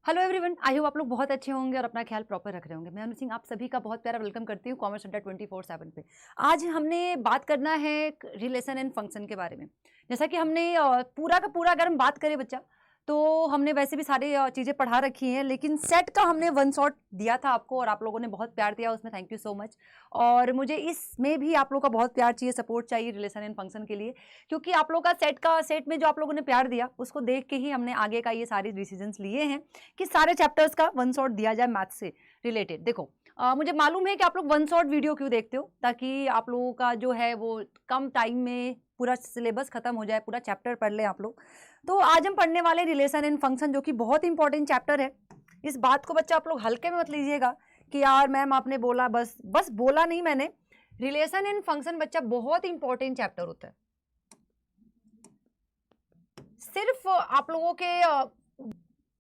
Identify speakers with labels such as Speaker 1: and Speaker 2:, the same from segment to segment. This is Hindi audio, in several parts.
Speaker 1: हेलो एवरीवन, आई होप आप लोग बहुत अच्छे होंगे और अपना ख्याल प्रॉपर रख रहे होंगे। मैं अनु सिंह आप सभी का बहुत प्यारा वेलकम करती हूँ कॉमर्स अड्डा 24/7 पे। आज हमने बात करना है रिलेशन एंड फंक्शन के बारे में। जैसा कि हमने पूरा का पूरा अगर हम बात करें बच्चा, तो हमने वैसे भी सारी चीज़ें पढ़ा रखी हैं, लेकिन सेट का हमने वन शॉट दिया था आपको और आप लोगों ने बहुत प्यार दिया उसमें, थैंक यू सो मच। और मुझे इसमें भी आप लोग का बहुत प्यार चाहिए, सपोर्ट चाहिए रिलेशन एंड फंक्शन के लिए, क्योंकि आप लोग का सेट में जो आप लोगों ने प्यार दिया उसको देख के ही हमने आगे का ये सारे डिसीजंस लिए हैं कि सारे चैप्टर्स का वन शॉट दिया जाए मैथ्स से रिलेटेड। देखो मुझे मालूम है कि आप लोग वन शॉट वीडियो क्यों देखते हो, ताकि आप लोगों का जो है वो कम टाइम में पूरा सिलेबस खत्म हो जाए, पूरा चैप्टर पढ़ लें आप लोग। तो आज हम पढ़ने वाले रिलेशन एंड फंक्शन, जो कि बहुत इंपॉर्टेंट चैप्टर है। इस बात को बच्चा आप लोग हल्के में मत लीजिएगा कि यार मैम आपने बोला, बस बोला नहीं मैंने। रिलेशन एंड फंक्शन बच्चा बहुत इंपॉर्टेंट चैप्टर होता है। सिर्फ आप लोगों के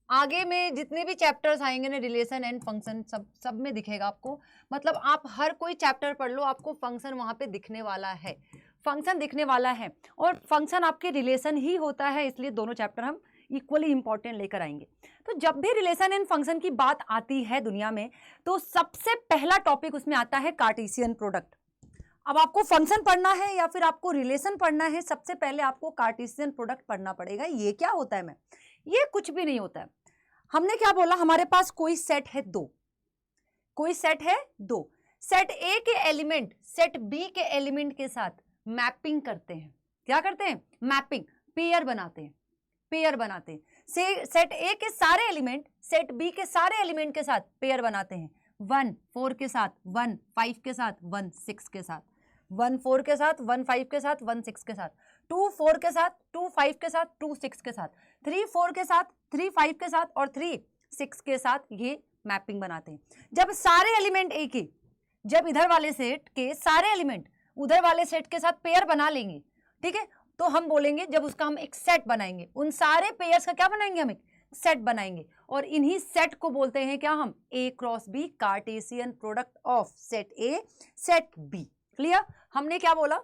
Speaker 1: आगे में जितने भी चैप्टर्स आएंगे ना, रिलेशन एंड फंक्शन सब में दिखेगा आपको। मतलब आप हर कोई चैप्टर पढ़ लो, आपको फंक्शन वहां पे दिखने वाला है, फंक्शन दिखने वाला है। और फंक्शन आपके रिलेशन ही होता है, इसलिए दोनों चैप्टर हम इक्वली इंपॉर्टेंट लेकर आएंगे। तो जब भी रिलेशन एंड फंक्शन की बात आती है दुनिया में, तो सबसे पहला टॉपिक उसमें आता है कार्टेशियन प्रोडक्ट। अब आपको फंक्शन पढ़ना है या फिर आपको रिलेशन पढ़ना है, सबसे पहले आपको कार्टेशियन प्रोडक्ट पढ़ना पड़ेगा। ये क्या होता है मैम? ये कुछ भी नहीं होता है। हमने क्या बोला, हमारे पास कोई सेट है दो, कोई सेट है दो। सेट ए के एलिमेंट सेट बी के एलिमेंट के साथ मैपिंग करते हैं। क्या करते हैं? मैपिंग, पेयर बनाते हैं, पेयर बनाते हैं। सेट ए के सारे एलिमेंट सेट बी के सारे एलिमेंट के साथ पेयर बनाते हैं। 1 4 के साथ, 1 5 के साथ, 1 6 के साथ, 1 4 के साथ, 1 5 के साथ, 1 6 के साथ, 2 4 के साथ, 2 5 के साथ, 2 6 के साथ, 3 4 के साथ, 3 5 के साथ और 3 6 के साथ ये मैपिंग बनाते हैं। जब सारे एलिमेंट एक ही, जब इधर वाले सेट के सारे एलिमेंट उधर वाले सेट के साथ पेयर बना लेंगे, ठीक है, तो हम बोलेंगे, जब उसका हम एक सेट बनाएंगे, उन सारे पेयर्स का क्या बनाएंगे? हम एक सेट बनाएंगे। और इन्हीं सेट को बोलते हैं क्या हम? A cross B, Cartesian product of set A set B. Clear? हमने क्या बोला?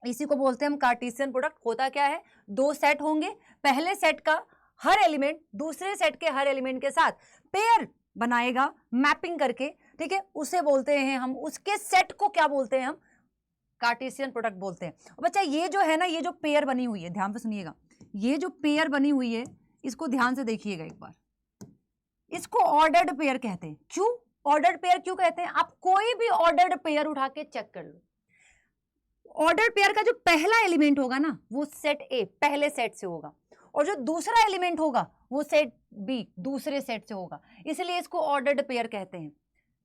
Speaker 1: इसी को बोलते हैं हम कार्टेशियन प्रोडक्ट। होता क्या है, दो सेट होंगे, पहले सेट का हर एलिमेंट दूसरे सेट के हर एलिमेंट के साथ पेयर बनाएगा मैपिंग करके, ठीक है, उसे बोलते हैं हम, उसके सेट को क्या बोलते हैं? हम कार्टेशियन प्रोडक्ट बोलते हैं। बच्चा ये जो है ना, ये जो पेयर बनी हुई है, ध्यान से सुनिएगा, ये जो पेयर बनी हुई है इसको ध्यान से देखिएगा एक बार। इसको ऑर्डर्ड पेयर कहते हैं। क्यों ऑर्डर्ड पेयर क्यों कहते हैं? आप कोई भी ऑर्डर्ड पेयर उठा के चेक कर लो, ऑर्डर पेयर का जो पहला एलिमेंट होगा ना, वो सेट ए पहले सेट से होगा, और जो दूसरा एलिमेंट होगा वो सेट बी दूसरे सेट से होगा, इसलिए इसको ऑर्डर्ड पेयर कहते हैं।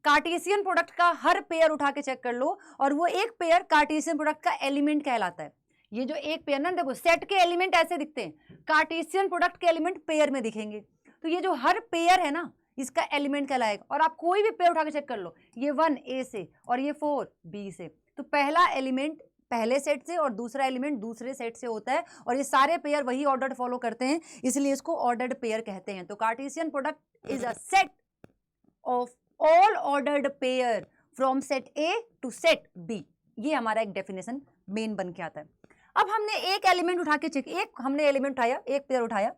Speaker 1: कार्टेशियन प्रोडक्ट का हर पेयर उठा के चेक कर लो, और वो एक पेयर कार्टेशियन प्रोडक्ट का एलिमेंट कहलाता है। ये जो एक पेयर ना, देखो सेट के एलिमेंट ऐसे दिखते हैं, कार्टेशियन प्रोडक्ट के एलिमेंट पेयर में दिखेंगे। तो ये जो हर पेयर है ना, इसका एलिमेंट कहलाएगा। और आप कोई भी पेयर उठा के चेक कर लो, ये 1 ए से और ये 4 बी से, तो पहला एलिमेंट पहले सेट से और दूसरा एलिमेंट दूसरे सेट से होता है, और ये सारे पेयर वही ऑर्डर फॉलो करते हैं, इसलिए इसको ऑर्डर्ड पेयर कहते हैं। तो Cartesian product is a set of all ordered pair from set A to set B. ये हमारा एक डेफिनेशन मेन बन के आता है। अब हमने एक एलिमेंट उठा के चेक, एक हमने एलिमेंट उठाया, एक पेयर उठाया,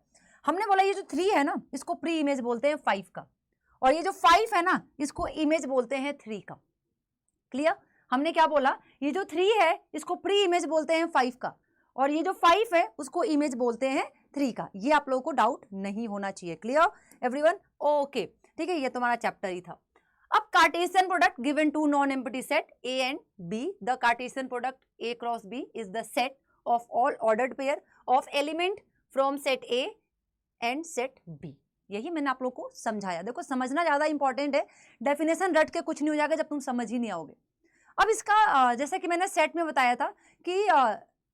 Speaker 1: हमने बोला ये जो 3 है ना, इसको प्री इमेज बोलते हैं 5 का, और ये जो 5 है ना, इसको इमेज बोलते हैं 3 का। क्लियर? हमने क्या बोला? ये जो 3 है इसको प्री इमेज बोलते हैं 5 का, और ये जो 5 है उसको इमेज बोलते हैं 3 का। ये आप लोगों को डाउट नहीं होना चाहिए। Clear everyone? ओके, ठीक है, ये तुम्हारा चैप्टर ही था। अब Cartesian product given two non empty set A and B, the Cartesian product A cross B is the set of all ordered pair of element from set A and set B. यही मैंने आप लोग को समझाया। देखो समझना ज्यादा इंपॉर्टेंट है, डेफिनेशन रट के कुछ नहीं हो जाएगा जब तुम समझ ही नहीं आओगे। अब इसका जैसे कि मैंने सेट में बताया था कि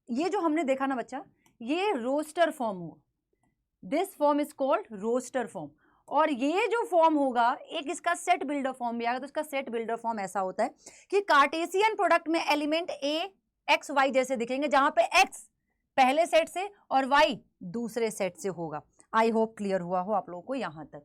Speaker 1: ये जो हमने देखा ना बच्चा, ये रोस्टर फॉर्म हुआ, this form is called roster form. और ये जो फॉर्म होगा, एक इसका सेट बिल्डर फॉर्म भी आएगा। तो इसका सेट बिल्डर फॉर्म ऐसा होता है कि कार्टेशियन प्रोडक्ट में एलिमेंट ए एक्स वाई जैसे दिखेंगे, जहां पे एक्स पहले सेट से और वाई दूसरे सेट से होगा। आई होप क्लियर हुआ हो आप लोगों को यहां तक।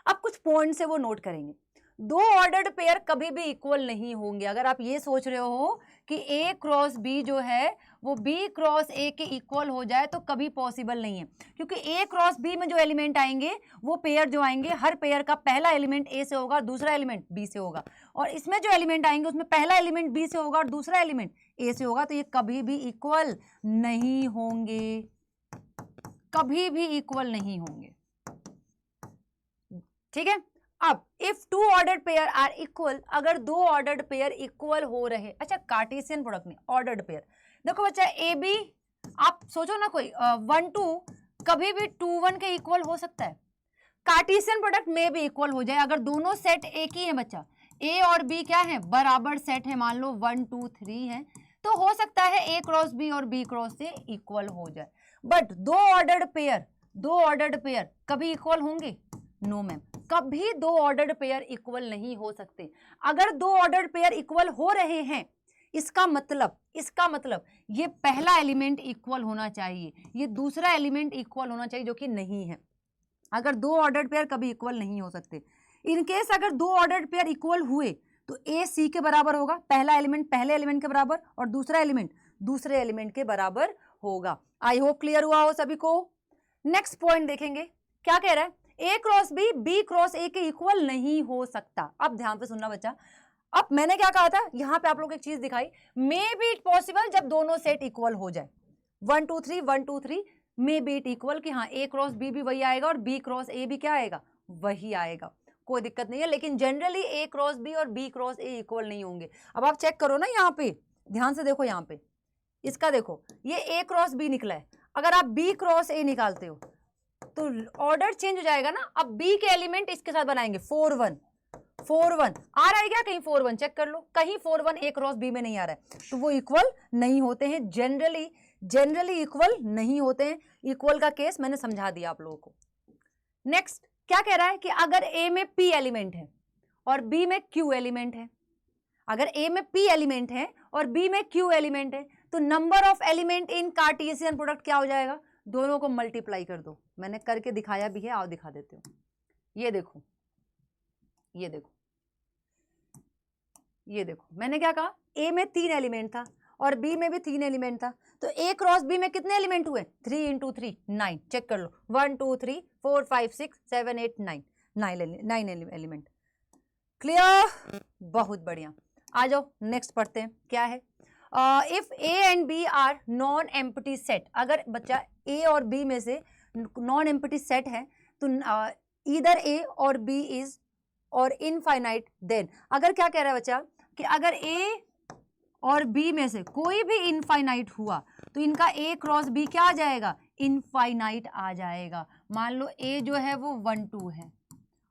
Speaker 1: अब कुछ पॉइंट से वो नोट करेंगे। दो ऑर्डर्ड पेयर कभी भी इक्वल नहीं होंगे। अगर आप ये सोच रहे हो कि A क्रॉस B जो है वो B क्रॉस A के इक्वल हो जाए तो कभी पॉसिबल नहीं है, क्योंकि A क्रॉस B में जो एलिमेंट आएंगे वो पेयर जो आएंगे, हर पेयर का पहला एलिमेंट A से होगा, दूसरा एलिमेंट B से होगा, और इसमें जो एलिमेंट आएंगे उसमें पहला एलिमेंट B से होगा और दूसरा एलिमेंट A से होगा, तो ये कभी भी इक्वल नहीं होंगे, कभी भी इक्वल नहीं होंगे। ठीक है। अब if two ordered pair are equal, अगर दो ऑर्डर्ड पेयर इक्वल हो रहे, अच्छा कार्टेशियन प्रोडक्ट में ऑर्डर्ड पेयर, देखो बच्चा ए बी, आप सोचो ना कोई 1 2 कभी भी 2 1 के इक्वल हो सकता है, कार्टेशियन प्रोडक्ट में भी इक्वल हो जाए अगर दोनों सेट एक ही है बच्चा, ए और बी क्या है, बराबर सेट है, मान लो 1 2 3 है, तो हो सकता है ए क्रॉस बी और बी क्रॉस से इक्वल हो जाए। बट दो ऑर्डर्ड पेयर कभी इक्वल होंगे? नो मैम, कभी दो ऑर्डर्ड पेयर इक्वल नहीं हो सकते। अगर दो ऑर्डर्ड पेयर इक्वल हो रहे हैं, इसका मतलब ये पहला एलिमेंट इक्वल होना चाहिए, ये दूसरा एलिमेंट इक्वल होना चाहिए, जो कि नहीं है। अगर दो ऑर्डर्ड पेयर कभी इक्वल नहीं हो सकते। इन केस अगर दो ऑर्डर्ड पेयर इक्वल हुए तो ए सी के बराबर होगा, पहला एलिमेंट पहले एलिमेंट के बराबर और दूसरा एलिमेंट दूसरे एलिमेंट के बराबर होगा। आई होप क्लियर हुआ हो सभी को। नेक्स्ट पॉइंट देखेंगे, क्या कह रहा है, A cross B B cross A के इक्वल नहीं हो सकता। अब ध्यान से सुनना बच्चा, अब मैंने क्या कहा था, यहां पे आप लोग एक चीज दिखाई, मे बी इट पॉसिबल जब दोनों सेट इक्वल हो जाए, 1 2 3 1 2 3 मे बी इट इक्वल, कि हाँ ए क्रॉस बी भी वही आएगा और बी क्रॉस ए भी क्या आएगा, वही आएगा, कोई दिक्कत नहीं है। लेकिन जनरली ए क्रॉस बी और बी क्रॉस ए इक्वल नहीं होंगे। अब आप चेक करो ना, यहाँ पे ध्यान से देखो, यहाँ पे इसका देखो, ये ए क्रॉस बी निकला है, अगर आप बी क्रॉस ए निकालते हो तो ऑर्डर चेंज हो जाएगा ना। अब बी के एलिमेंट इसके साथ बनाएंगे 4 1 4 1 आ रहा है क्या, कहीं 4 1 चेक कर लो, कहीं 4 1 ए क्रॉस बी में नहीं आ रहा है, तो वो इक्वल नहीं होते हैं, जनरली इक्वल नहीं होते हैं। इक्वल का केस मैंने समझा दिया आप लोगों को। नेक्स्ट क्या कह रहा है कि अगर ए में पी एलिमेंट है और बी में क्यू एलिमेंट है, अगर ए में पी एलिमेंट है और बी में क्यू एलिमेंट है, तो number of element in Cartesian product क्या हो जाएगा, दोनों को मल्टीप्लाई कर दो। मैंने करके दिखाया भी है, आओ दिखा देते हो। ये देखो, ये देखो, ये देखो, मैंने क्या कहा, ए में 3 एलिमेंट था और बी में भी 3 एलिमेंट था, तो ए क्रॉस बी में कितने एलिमेंट हुए, 3 इंटू 3 9, चेक कर लो, 1 2 3 4 5 6 7 8 9 एलिमेंट। क्लियर, बहुत बढ़िया। आ जाओ नेक्स्ट पढ़ते हैं, क्या है, if A and B are non empty set, अगर बच्चा ए और बी में से नॉन एम्प्टी सेट है तो ईदर ए और बी इज और इनफाइनाइट, देन अगर क्या कह रहा है बच्चा कि अगर ए और बी में से कोई भी इनफाइनाइट हुआ तो इनका ए क्रॉस बी क्या आ जाएगा, इनफाइनाइट आ जाएगा। मान लो ए जो है वो 1 2 है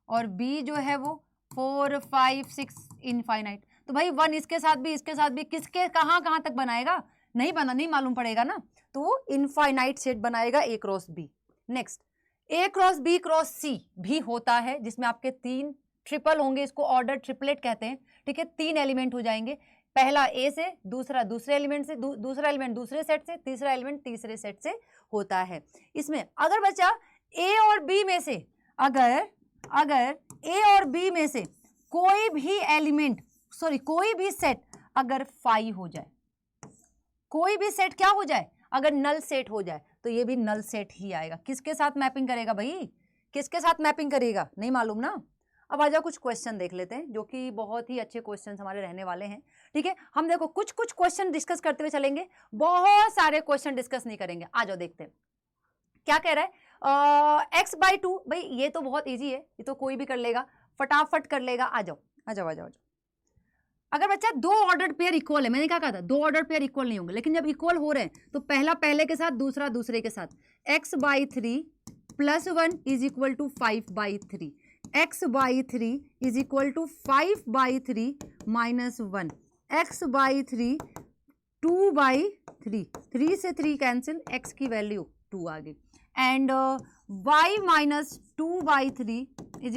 Speaker 1: और बी जो है वो 4 5 6 इनफाइनाइट, तो भाई 1 इसके साथ भी किसके कहाँ तक बनाएगा, नहीं मालूम पड़ेगा ना, तो इनफाइनाइट सेट बनाएगा ए क्रॉस बी। नेक्स्ट ए क्रॉस बी क्रॉस सी भी होता है, जिसमें आपके 3 ट्रिपल होंगे, इसको ऑर्डर ट्रिपलेट कहते हैं। ठीक है, 3 एलिमेंट हो जाएंगे, पहला ए से, दूसरा दूसरे एलिमेंट से, दूसरा एलिमेंट दूसरे सेट से, तीसरा एलिमेंट तीसरे सेट से होता है। इसमें अगर बच्चा ए और बी में से अगर ए और बी में से कोई भी एलिमेंट कोई भी सेट अगर 5 हो जाए, कोई भी सेट क्या हो जाए, अगर नल सेट हो जाए, तो ये भी नल सेट ही आएगा। किसके साथ मैपिंग करेगा भाई, किसके साथ मैपिंग करेगा, नहीं मालूम ना। अब आ जाओ कुछ क्वेश्चन देख लेते हैं, जो कि बहुत ही अच्छे क्वेश्चन हमारे रहने वाले हैं। ठीक है, हम देखो कुछ क्वेश्चन डिस्कस करते हुए चलेंगे, बहुत सारे क्वेश्चन डिस्कस नहीं करेंगे। आ जाओ देखते हैं क्या कह रहा है, x/2, भाई ये तो बहुत ईजी है, ये तो कोई भी कर लेगा, फटाफट कर लेगा। आ जाओ। अगर बच्चा दो ऑर्डर्ड पेयर इक्वल है, मैंने क्या कहा था, दो ऑर्डर्ड पेयर इक्वल नहीं होंगे, लेकिन जब इक्वल हो रहे हैं तो पहला पहले के साथ, दूसरा दूसरे के साथ, x/3 + 1 = 5/3, x/3 = 5/3 - 1, x/3 2/3, 3 से 3 कैंसिल, x की वैल्यू 2 आ गई, and y - 2/3 =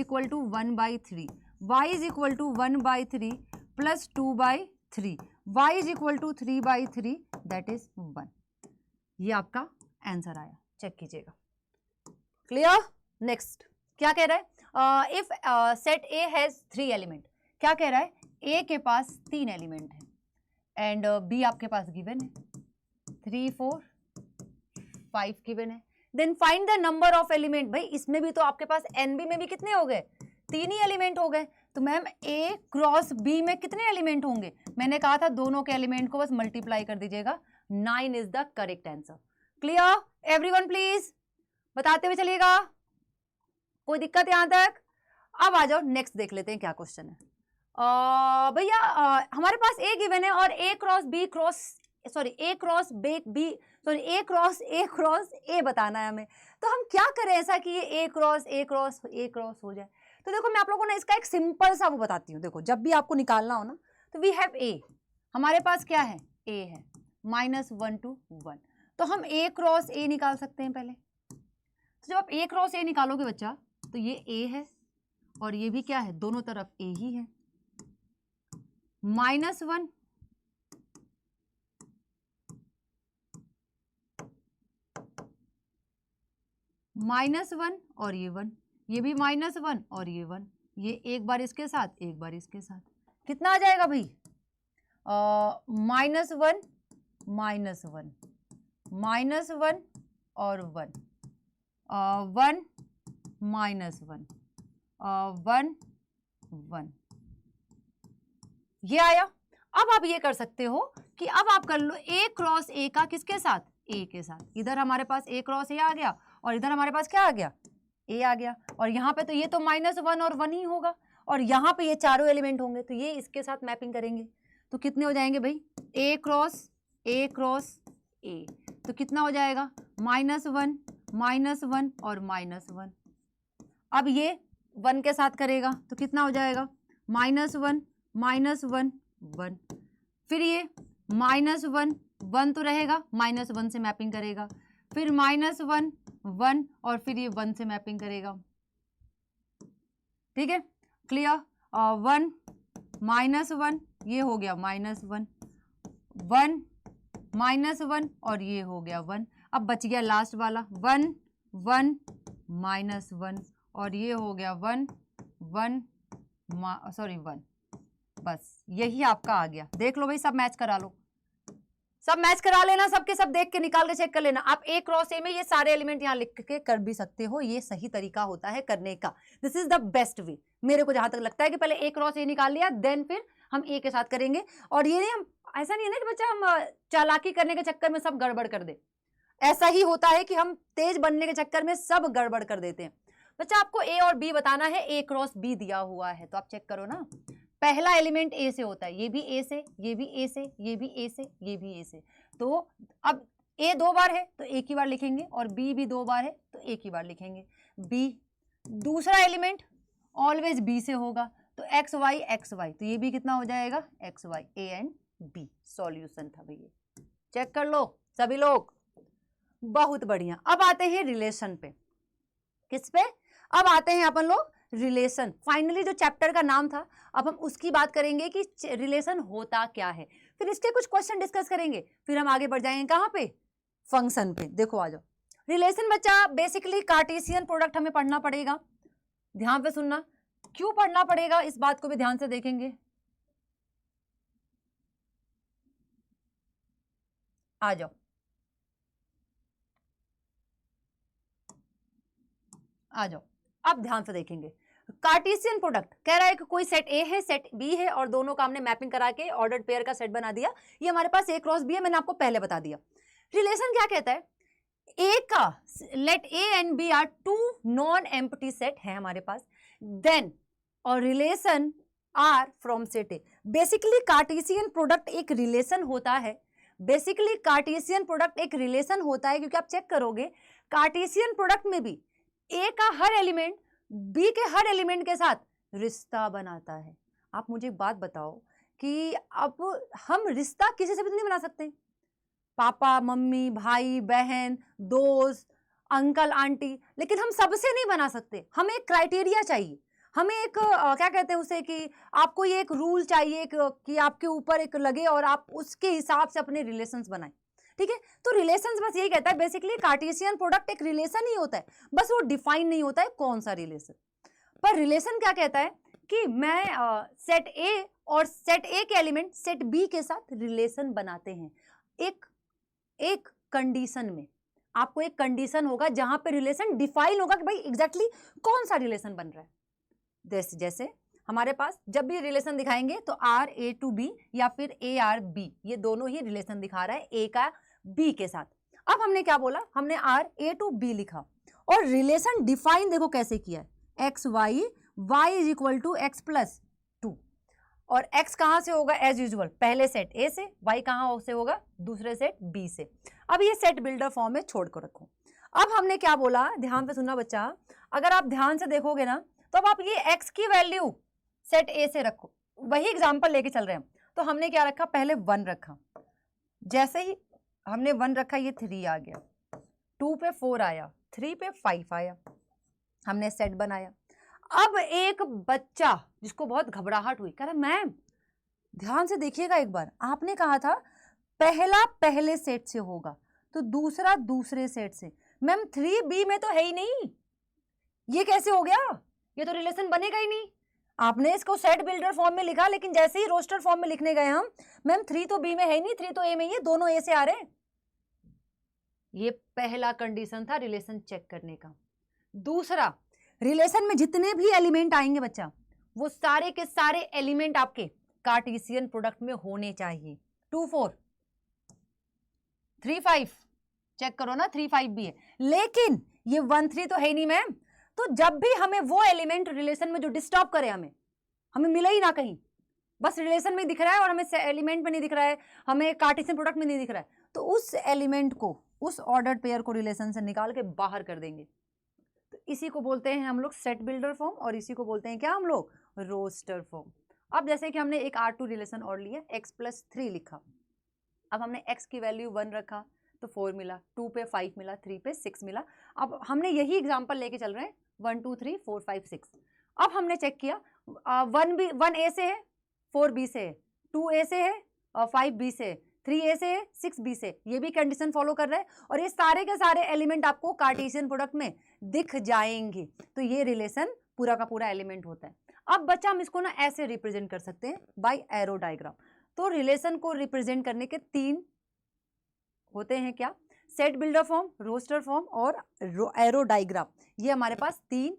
Speaker 1: 1/3, y = 1/3 + 2/3, y = 3/3, that is 1। ये आपका आंसर आया, चेक कीजिएगा। क्लियर। नेक्स्ट क्या कह रहा है? If set A has 3 element, क्या कह रहा है? ए के पास 3 एलिमेंट है एंड बी आपके पास गिवन है 3 4 5 गिवन है, then find the number of element. भाई इसमें भी तो आपके पास एनबी में भी कितने हो गए? 3 ही एलिमेंट हो गए। तो मैम ए क्रॉस बी में कितने एलिमेंट होंगे? मैंने कहा था दोनों के एलिमेंट को बस मल्टीप्लाई कर दीजिएगा। 9 is the correct answer. Clear everyone? Please बताते हुए चलिएगा, कोई दिक्कत यहां तक? अब आ जाओ नेक्स्ट देख लेते हैं क्या क्वेश्चन है। भैया हमारे पास ए गिवन है और A cross B cross A cross A cross A बताना है हमें। तो हम क्या करें ऐसा कि ये ए क्रॉस हो जाए? तो देखो मैं आप लोगों ने इसका एक सिंपल सा वो बताती हूँ। देखो जब भी आपको निकालना हो ना तो वी हैव ए, हमारे पास क्या है? ए है, -1 to 1, तो हम ए क्रॉस ए निकाल सकते हैं पहले। तो जब आप ए क्रॉस ए निकालोगे बच्चा तो ये ए है और ये भी क्या है? दोनों तरफ ए ही है। -1 -1 और ये 1, ये भी -1 और ये 1, ये एक बार इसके साथ एक बार इसके साथ, कितना आ जाएगा भाई? -1 -1 और 1 1 -1 1 1, ये आया। अब आप ये कर सकते हो कि अब आप कर लो ए क्रॉस ए का किसके साथ? ए के साथ। इधर हमारे पास ए क्रॉस ए आ गया और इधर हमारे पास क्या आ गया? ए आ गया। और यहाँ पे तो ये तो -1 और 1 ही होगा और यहाँ पे ये चारों एलिमेंट होंगे, तो ये इसके साथ मैपिंग करेंगे तो कितने हो जाएंगे भाई? ए क्रॉस ए तो कितना हो जाएगा? -1 -1 और -1। अब ये 1 के साथ करेगा तो कितना हो जाएगा? -1 -1 1, फिर ये -1 1 तो रहेगा, -1 से मैपिंग करेगा, फिर -1 1 और फिर ये 1 से मैपिंग करेगा। ठीक है, क्लियर? 1 -1 ये हो गया -1 1 -1 और ये हो गया 1। अब बच गया लास्ट वाला 1 1 -1 और ये हो गया 1 1 1। बस यही आपका आ गया। देख लो भाई, सब मैच करा लो, सब मैच करा लेना, सबके सब देख के निकाल के चेक कर लेना। आप ए क्रॉस ए में ये सारे एलिमेंट यहाँ लिख के कर भी सकते हो, ये सही तरीका होता है करने का। This is the best way मेरे को जहां तक लगता है कि पहले ए क्रॉस ए निकाल लिया, देन फिर हम ए के साथ करेंगे। और ये नहीं, हम ऐसा नहीं है ना कि बच्चा हम चालाकी करने के चक्कर में सब गड़बड़ कर दे। ऐसा ही होता है कि हम तेज बनने के चक्कर में सब गड़बड़ कर देते हैं। बच्चा आपको ए और बी बताना है, ए क्रॉस बी दिया हुआ है तो आप चेक करो ना, पहला एलिमेंट ए से होता है, ये भी ए से, ये भी ए से, ये भी ए से, ये भी ए से। तो अब ए 2 बार है तो एक ही बार लिखेंगे और बी भी 2 बार है तो एक ही बार लिखेंगे। बी दूसरा एलिमेंट ऑलवेज बी से होगा तो एक्स वाई, तो ये भी कितना हो जाएगा? X Y, A and B. Solution था भैया, चेक कर लो सभी लोग, बहुत बढ़िया। अब आते हैं रिलेशन पे। किस पे? अब आते हैं अपन लोग रिलेशन। फाइनली जो चैप्टर का नाम था, अब हम उसकी बात करेंगे कि रिलेशन होता क्या है, फिर इसके कुछ क्वेश्चन डिस्कस करेंगे, फिर हम आगे बढ़ जाएंगे कहाँ पे? फंक्शन पे। देखो आ जाओ, रिलेशन बच्चा बेसिकली कार्टेशियन प्रोडक्ट हमें पढ़ना पड़ेगा। ध्यान पे सुनना, क्यों पढ़ना पड़ेगा इस बात को भी ध्यान से देखेंगे। आ जाओ, आ जाओ, अब ध्यान से देखेंगे। कार्टेशियन प्रोडक्ट कह रहा है कि कोई सेट ए है, सेट बी है और दोनों का हमने मैपिंग करा के ऑर्डर्ड पेयर का सेट बना दिया। ये हमारे पास ए क्रॉस बी है, मैंने आपको पहले बता दिया। रिलेशन क्या कहता है? ए का let A and B are 2 non empty set है हमारे पास, देन और relation R from set A. Basically Cartesian product एक रिलेशन होता है, बेसिकली कार्टेशियन प्रोडक्ट एक रिलेशन होता है, क्योंकि आप चेक करोगे कार्टेशियन प्रोडक्ट में भी ए का हर एलिमेंट बी के हर एलिमेंट के साथ रिश्ता बनाता है। आप मुझे एक बात बताओ कि अब हम रिश्ता किसी से भी नहीं बना सकते, पापा मम्मी भाई बहन दोस्त अंकल आंटी, लेकिन हम सबसे नहीं बना सकते। हमें एक क्राइटेरिया चाहिए, हमें एक क्या कहते हैं उसे, कि आपको ये एक रूल चाहिए कि आपके ऊपर एक लगे और आप उसके हिसाब से अपने रिलेशंस बनाएं। ठीक है। तो रिलेशंस बस यही कहता है बेसिकली कार्टेशियन प्रोडक्ट एक रिलेशन ही होता है, बस वो डिफाइन नहीं होता है कौन सा रिलेशन। पर रिलेशन क्या कहता है कि मैं सेट ए और सेट ए के एलिमेंट सेट बी के साथ रिलेशन बनाते हैं एक कंडीशन में। आपको एक कंडीशन होगा जहां पे रिलेशन डिफाइन होगा कि भाई एग्जैक्टली कौन सा रिलेशन बन रहा है। जैसे हमारे पास जब भी रिलेशन दिखाएंगे तो आर ए टू बी या फिर ए आर बी, ये दोनों ही रिलेशन दिखा रहा है ए का बी के साथ। अब हमने क्या बोला, हमने आर ए टू बी लिखा और रिलेशन डिफाइन देखो कैसे किया है, X Y, Y is equal to X plus two, और x कहां से होगा एज यूजुअल, पहले सेट ए से, y कहां से होगा दूसरे सेट b से। अब ये सेट बिल्डर फॉर्म में छोड़ कर रखो। अब हमने क्या बोला, ध्यान से सुनना बच्चा, अगर आप ध्यान से देखोगे ना तो अब आप ये x की वैल्यू सेट ए से रखो, वही एग्जांपल लेके चल रहे हैं। तो हमने क्या रखा, पहले 1 रखा, जैसे ही हमने 1 रखा ये 3 आ गया, 2 पे 4 आया, 3 पे 5 आया, हमने सेट बनाया। अब एक बच्चा जिसको बहुत घबराहट हुई कह रहा मैम ध्यान से देखिएगा एक बार, आपने कहा था पहला पहले सेट से होगा तो दूसरा दूसरे सेट से, मैम 3b में तो है ही नहीं, ये कैसे हो गया, ये तो रिलेशन बनेगा ही नहीं। आपने इसको सेट बिल्डर फॉर्म में लिखा लेकिन जैसे ही रोस्टर फॉर्म में लिखने गए हम, मैम 3 तो b में है ही नहीं, 3 तो a में ही है, दोनों a से आ रहे हैं। ये पहला कंडीशन था रिलेशन चेक करने का। दूसरा, रिलेशन में जितने भी एलिमेंट आएंगे बच्चा, वो सारे के सारे एलिमेंट आपके कार्टेशियन प्रोडक्ट में होने चाहिए। 2 4 3 5 चेक करो ना, 3 5 भी है, लेकिन ये 1 3 तो है नहीं मैम। तो जब भी हमें वो एलिमेंट रिलेशन में जो डिस्टर्ब करे, हमें मिला ही ना कहीं, बस रिलेशन में दिख रहा है और हमें एलिमेंट में नहीं दिख रहा है, हमें कार्टेशियन प्रोडक्ट में नहीं दिख रहा है, तो उस एलिमेंट को, उस ऑर्डर्ड पेयर को रिलेशन से निकाल के बाहर कर देंगे। तो इसी को बोलते हैं हम लोग सेट बिल्डर फॉर्म, और इसी को बोलते हैं क्या हम लोग, रोस्टर फॉर्म। अब जैसे कि हमने एक R2 रिलेशन और लिया, x प्लस 3 लिखा, अब हमने x की वैल्यू 1 रखा तो 4 मिला, 2 पे 5 मिला, 3 पे 6 मिला। अब हमने यही एग्जांपल लेके चल रहे हैं, 1 2 3 4 5 6। अब हमने चेक किया 1 a से है, 4 b से है, 2 a से है और 5 b से है, 3 a से है, 6 b से, ये भी कंडीशन फॉलो कर रहा है, और ये सारे के सारे एलिमेंट आपको कार्टेशियन प्रोडक्ट में दिख जाएंगे। तो ये रिलेशन पूरा का पूरा एलिमेंट होता है। अब बच्चा हम इसको ना ऐसे रिप्रेजेंट कर सकते हैं बाय एरो डायग्राम। तो रिलेशन को रिप्रेजेंट करने के 3 होते हैं क्या, set builder form, roster form और एरो डायग्राम। ये हमारे पास 3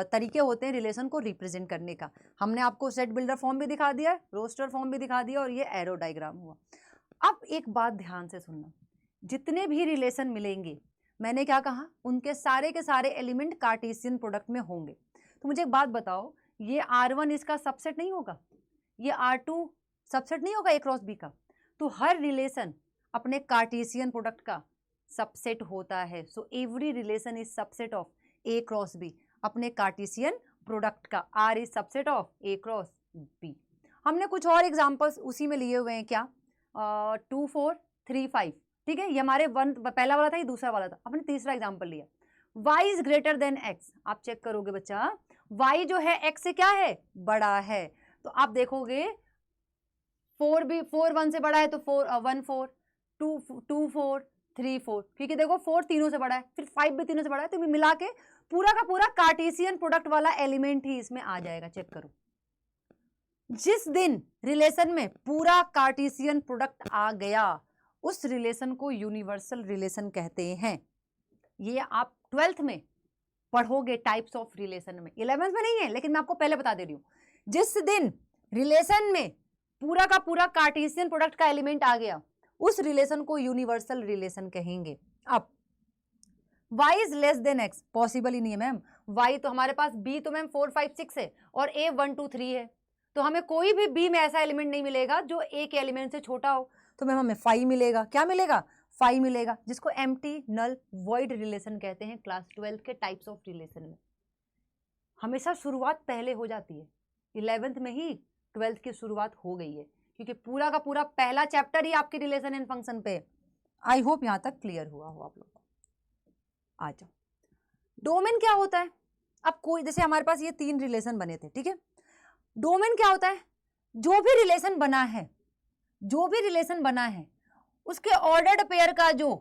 Speaker 1: तरीके होते हैं रिलेशन को रिप्रेजेंट करने का। हमने आपको सेट बिल्डर फॉर्म भी दिखा दिया, रोस्टर फॉर्म भी दिखा दिया, और ये एरो डायग्राम हुआ। अब एक बात ध्यान से सुनना, जितने भी रिलेशन मिलेंगे, मैंने क्या कहा, उनके सारे के सारे एलिमेंट कार्टेशियन प्रोडक्ट में होंगे। तो मुझे एक बात बताओ, ये R1 इसका सबसेट नहीं होगा, ये R2 सबसेट नहीं होगा A क्रॉस B का? तो हर रिलेशन अपने कार्टेशियन प्रोडक्ट का सबसेट होता है। So every relation is subset of A cross B, अपने कार्टेशियन प्रोडक्ट का। R is subset of A cross B। हमने कुछ और एग्जांपल्स उसी में लिए हुए हैं, क्या 2 4 3 5, ठीक है, ये हमारे पहला वाला था, ये दूसरा वाला था। हमने तीसरा एग्जांपल लिया, y is greater then x। आप चेक करोगे बच्चा, y जो है x से क्या है, बड़ा है। तो आप देखोगे 4 भी 4 1 से बड़ा है, तो 1 4 2 4 3 4, क्योंकि देखो 4 तीनों से बड़ा है, फिर 5 भी तीनों से बड़ा है, तो मिला के पूरा का पूरा कार्टेशियन प्रोडक्ट वाला एलिमेंट ही इसमें आ जाएगा। चेक करो, जिस दिन रिलेशन में पूरा कार्टेशियन प्रोडक्ट आ गया, उस रिलेशन को यूनिवर्सल रिलेशन कहते हैं। ये आप 12th में पढ़ोगे टाइप्स ऑफ रिलेशन में, 11th में नहीं है, लेकिन मैं आपको पहले बता दे रही हूं। जिस दिन रिलेशन में पूरा का पूरा कार्टेशियन प्रोडक्ट का एलिमेंट आ गया, उस रिलेशन को यूनिवर्सल रिलेशन कहेंगे। अब y is less than x possible ही नहीं है मैम, y तो हमारे पास b तो मैम 4 5 6 है और a 1 2 3 है, तो हमें कोई भी b में ऐसा एलिमेंट नहीं मिलेगा जो a के एलिमेंट से छोटा हो। तो मैम हमें 5 मिलेगा, क्या मिलेगा, 5 मिलेगा, जिसको एम्प्टी नल वॉइड रिलेशन कहते हैं। क्लास 12 के टाइप्स ऑफ रिलेशन में हमेशा शुरुआत पहले हो जाती है, 11th में ही 12th की शुरुआत हो गई है, क्योंकि पूरा का पूरा पहला चैप्टर ही आपके रिलेशन एंड फंक्शन पे। आई होप यहां तक क्लियर हुआ हो आप लोग को। आ जाओ, डोमेन क्या होता है। अब कोई, जैसे हमारे पास ये 3 रिलेशन बने थे, ठीक है, डोमेन क्या होता है, जो भी रिलेशन बना है, जो भी रिलेशन बना है उसके ऑर्डर्ड पेयर का जो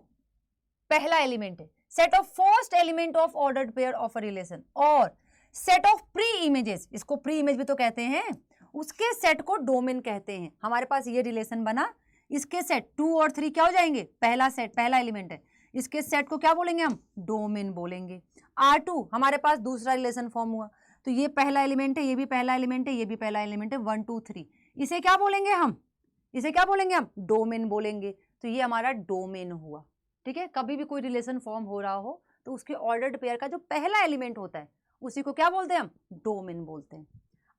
Speaker 1: पहला एलिमेंट है, set of first element of ordered pair of a relation, और सेट ऑफ प्री इमेजेस, इसको प्री इमेज भी तो कहते हैं, उसके सेट को डोमेन कहते हैं। हमारे पास ये रिलेशन बना, इसके सेट 2 और 3 क्या हो जाएंगे, पहला सेट, पहला एलिमेंट है, इसके सेट को क्या बोलेंगे हम, डोमेन बोलेंगे। R2 हमारे पास दूसरा रिलेशन फॉर्म हुआ, तो ये पहला एलिमेंट है, ये भी पहला एलिमेंट है, ये भी पहला एलिमेंट है, 1 2 3, इसे क्या बोलेंगे हम, इसे क्या बोलेंगे हम, डोमेन बोलेंगे। तो ये हमारा डोमेन हुआ। ठीक है, कभी भी कोई रिलेशन फॉर्म हो रहा हो तो उसके ऑर्डर्ड पेयर का जो पहला एलिमेंट होता है उसी को क्या बोलते हैं हम, डोमेन बोलते हैं।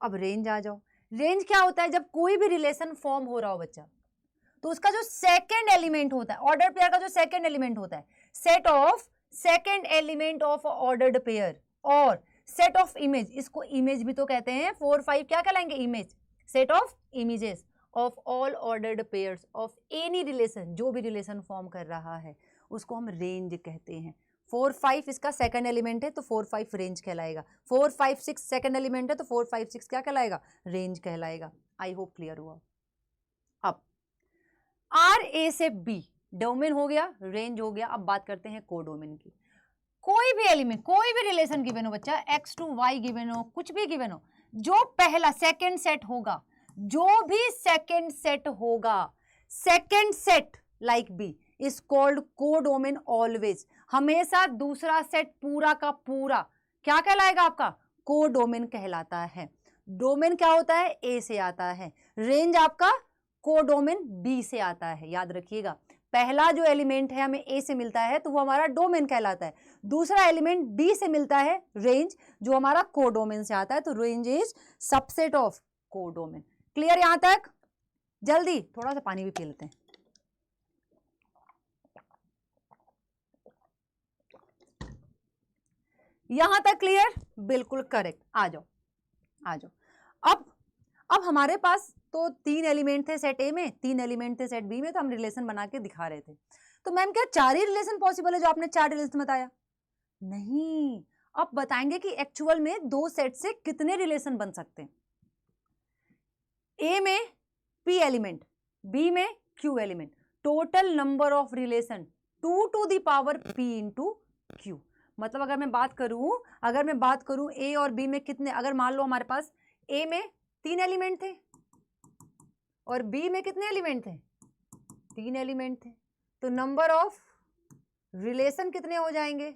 Speaker 1: अब रेंज आ जाओ। रेंज क्या होता है, जब कोई भी रिलेशन फॉर्म हो रहा हो बच्चा, तो उसका जो सेकंड एलिमेंट होता है, ऑर्डर पेयर का जो सेकंड एलिमेंट होता है, set of second element of ordered pair और सेट ऑफ इमेज, इसको इमेज भी तो कहते हैं, 4 5 क्या कहलाएंगे, image, set of images of all ordered pairs of any relation, जो भी रिलेशन फॉर्म कर रहा है उसको हम रेंज कहते हैं। 4 5 इसका सेकंड एलिमेंट है तो 4 5 रेंज कहलाएगा, 4 5 6 सेकंड एलिमेंट है तो 4 5 6 क्या कहलाएगा, रेंज कहलाएगा। आई होप क्लियर हुआ। अब आर ए से बी डोमेन हो गया, रेंज हो गया। अब बात करते हैं कोडोमेन की। कोई भी एलिमेंट, कोई भी रिलेशन गिवन हो बच्चा, x टू y गिवन हो, कुछ भी गिवन हो, जो पहला सेकंड सेट होगा, जो भी सेकंड सेट होगा, second set like B is called codomain always. हमेशा दूसरा सेट पूरा का पूरा क्या कहलाएगा आपका, कोडोमेन कहलाता है। डोमेन क्या होता है, ए से आता है, रेंज आपका कोडोमेन बी से आता है। याद रखिएगा, पहला जो एलिमेंट है हमें ए से मिलता है तो वो हमारा डोमेन कहलाता है, दूसरा एलिमेंट बी से मिलता है रेंज, जो हमारा कोडोमेन से आता है, तो range is subset of codomain. Clear यहां तक? जल्दी थोड़ा सा पानी भी पी लेते हैं। यहां तक क्लियर? बिल्कुल करेक्ट। आ जाओ आ जाओ। अब हमारे पास तो 3 एलिमेंट थे सेट ए में, 3 एलिमेंट थे सेट बी में, तो हम रिलेशन बना के दिखा रहे थे। तो मैम क्या 4 ही रिलेशन पॉसिबल है जो आपने 4 रिलेशन बताया? नहीं, अब बताएंगे कि एक्चुअल में 2 सेट से कितने रिलेशन बन सकते हैं। ए में पी एलिमेंट, बी में Q element, total number of relation 2 to the power p into Q. मतलब अगर मैं बात करूं ए और बी में कितने, अगर मान लो हमारे पास ए में 3 एलिमेंट थे और बी में कितने एलिमेंट थे, 3 एलिमेंट थे, तो नंबर ऑफ रिलेशन कितने हो जाएंगे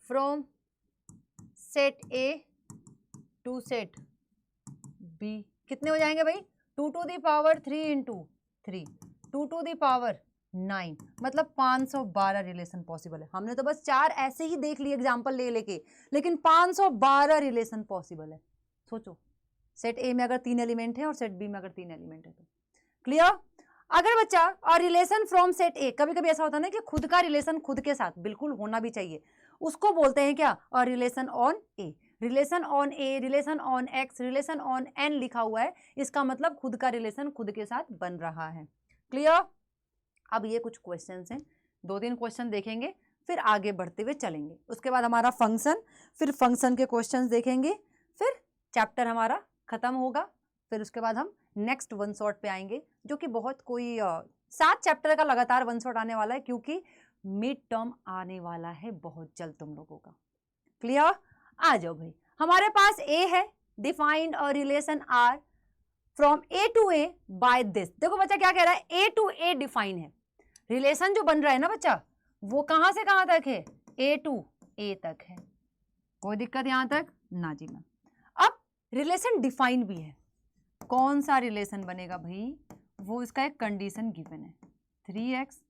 Speaker 1: from set A to set B, कितने हो जाएंगे भाई, 2 to the power 3 into 3, 2 to the power 9, मतलब 512 रिलेशन पॉसिबल है। हमने तो बस 4 ऐसे ही देख लिए एग्जांपल ले लेके, लेकिन 512 रिलेशन पॉसिबल है। सोचो, सेट ए में अगर 3 एलिमेंट है और सेट बी में अगर 3 एलिमेंट है तो क्लियर। अगर बच्चा और रिलेशन फ्रॉम सेट ए, कभी कभी ऐसा होता है ना कि खुद का रिलेशन खुद के साथ बिल्कुल होना भी चाहिए, उसको बोलते हैं क्या, और relation on A, relation on A, relation on x, relation on an लिखा हुआ है, इसका मतलब खुद का रिलेशन खुद के साथ बन रहा है। क्लियर। अब ये कुछ क्वेश्चंस हैं, 2-3 क्वेश्चन देखेंगे फिर आगे बढ़ते हुए चलेंगे। उसके बाद हमारा फंक्शन, फिर फंक्शन के क्वेश्चंस देखेंगे, फिर चैप्टर हमारा खत्म होगा, फिर उसके बाद हम नेक्स्ट वन शॉट पे आएंगे, जो कि बहुत कोई 7 चैप्टर का लगातार वन शॉट आने वाला है, क्योंकि मिड टर्म आने वाला है बहुत जल्द तुम लोगों का। क्लियर। आ जाओ भाई, हमारे पास ए है, defined a relation R from A to A by this. देखो बच्चा क्या कह रहा है, ए टू ए डिफाइन है, रिलेशन जो बन रहा है ना बच्चा, वो कहां से कहां तक है, ए टू ए तक है। कोई दिक्कत यहां तक ना जी मैम। अब रिलेशन डिफाइन भी है, कौन सा रिलेशन बनेगा भाई, वो इसका एक कंडीशन गिवन है, 3x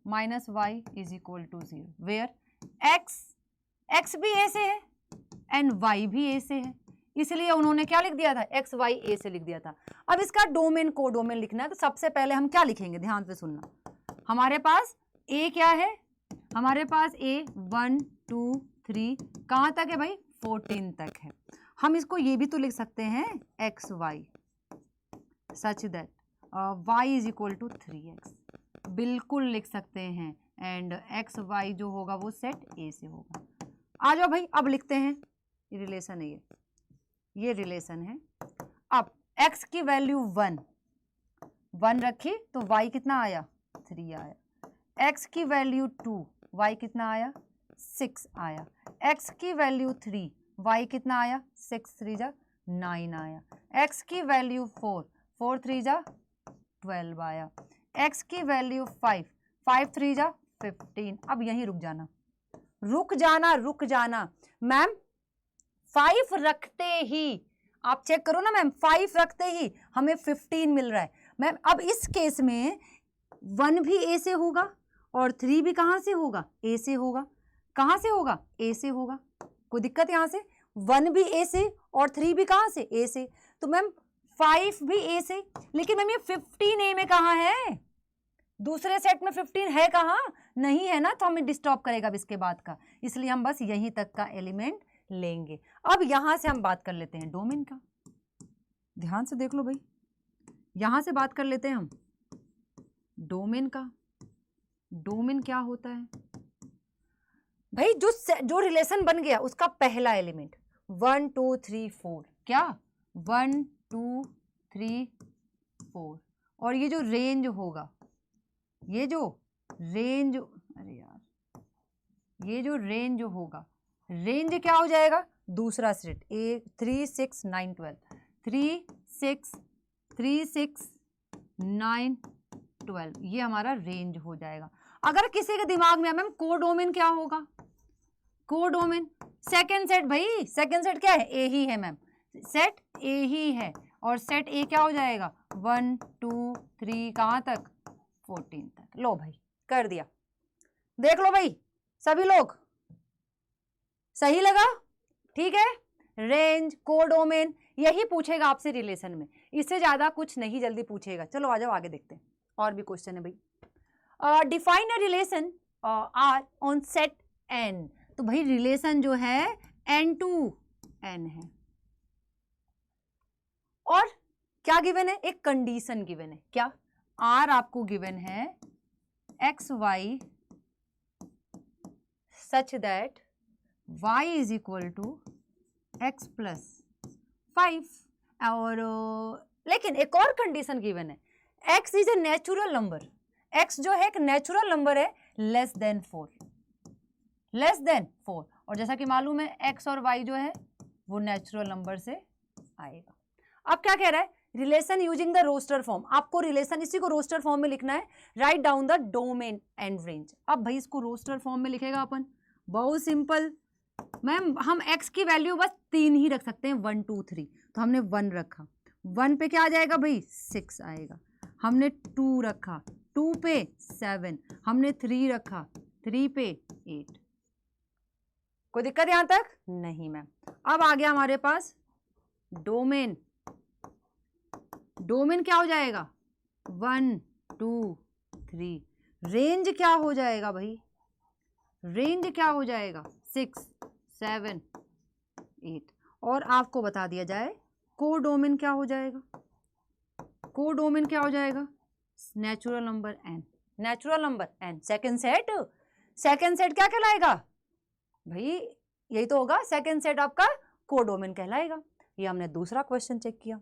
Speaker 1: minus Y is equal to 0, where x भी ए से है एंड y भी ए से है, इसलिए उन्होंने क्या लिख दिया था, x y a से लिख दिया था। अब इसका डोमेन कोडोमेन लिखना है, तो सबसे पहले हम क्या लिखेंगे, ध्यान से सुनना। हमारे पास a क्या है, हमारे पास a 1 2 3 कहाँ तक है भाई, 14 तक है। हम इसको ये भी तो लिख सकते हैं X Y, such that y is equal to 3x, बिल्कुल लिख सकते हैं, एंड एक्स वाई जो होगा वो सेट ए से होगा। आ जाओ भाई, अब लिखते हैं, रिलेशन है ये रिलेशन है। अब x की वैल्यू 1, 1 रखी तो y कितना आया 3 आया, x की वैल्यू 2, y कितना आया 6 आया, x की वैल्यू 3, y कितना आया 6 3 जा 9 आया, x की वैल्यू 4, 4 3 जा 12 आया, x की वैल्यू 5, 5 3 जा 15। अब यहीं रुक जाना, रुक जाना, रुक जाना मैम। 5 रखते ही आप चेक करो ना मैम, 5 रखते ही हमें 15 मिल रहा है मैम। अब इस केस में 1 भी ए से होगा और 3 भी कहां से होगा ए से होगा, कहां से होगा ए से होगा, कोई दिक्कत यहां से, 1 भी ए से और 3 भी कहां से ए से, तो मैम 5 भी ए से, लेकिन मैम ये 15 ए में कहां है, दूसरे सेट में 15 है कहां, नहीं है ना, तो हमें डिस्टर्ब करेगा अब इसके बाद का, इसलिए हम बस यहीं तक का एलिमेंट लेंगे। अब यहां से हम बात कर लेते हैं डोमेन का, ध्यान से देख लो भाई, यहां से बात कर लेते हैं हम डोमेन का। डोमेन क्या होता है भाई, जो रिलेशन बन गया उसका पहला एलिमेंट 1 2 3 4, क्या 1 2 3 4, और ये जो रेंज होगा, ये जो रेंज, अरे यार ये जो रेंज होगा, रेंज क्या हो जाएगा, दूसरा सेट 3 6 9 12, 3 6 3 6 9 12, ये हमारा रेंज हो जाएगा। अगर किसी के दिमाग में मैम कोडोमेन क्या होगा, कोडोमेन सेकंड सेट, भाई सेकंड सेट क्या है, ए ही है मैम, सेट ए ही है, और सेट ए क्या हो जाएगा 1 2 3 कहां तक 14 तक। लो भाई कर दिया, देख लो भाई सभी लोग, सही लगा, ठीक है। रेंज कोडोमेन यही पूछेगा आपसे रिलेशन में, इससे ज्यादा कुछ नहीं जल्दी पूछेगा। चलो आ जाओ आगे देखते हैं, और भी क्वेश्चन है भाई। Define a relation R on set N, तो भाई रिलेशन जो है n टू n है, और क्या गिवन है, एक कंडीशन गिवन है, क्या r आपको गिवन है X Y such that y is equal to X plus 5, और लेकिन एक और कंडीशन गिवन है, x is a natural number, x जो है एक नेचुरल नंबर है लेस देन 4, लेस देन 4, और जैसा कि मालूम है x और y जो है वो नेचुरल नंबर से आएगा। अब क्या कह रहा है, relation using the roster form, आपको रिलेशन इसी को रोस्टर फॉर्म में लिखना है, write down the domain and range. अब भाई इसको रोस्टर फॉर्म में लिखेगा अपन, बहुत सिंपल मैम, हम x की वैल्यू बस 3 ही रख सकते हैं 1 2 3, तो हमने 1 रखा, 1 पे क्या आ जाएगा भाई 6 आएगा, हमने 2 रखा, 2 पे 7, हमने 3 रखा, 3 पे 8, कोई दिक्कत यहां तक नहीं मैम। अब आ गया हमारे पास डोमेन, डोमेन क्या हो जाएगा 1 2 3, रेंज क्या हो जाएगा भाई, रेंज क्या हो जाएगा 6 7 8, और आपको बता दिया जाए कोडोमेन क्या हो जाएगा, कोडोमेन क्या हो जाएगा natural number n, natural number n, second set, second set क्या कहलाएगा भाई, यही तो होगा सेकंड सेट आपका कोडोमेन कहलाएगा। ये हमने दूसरा क्वेश्चन चेक किया।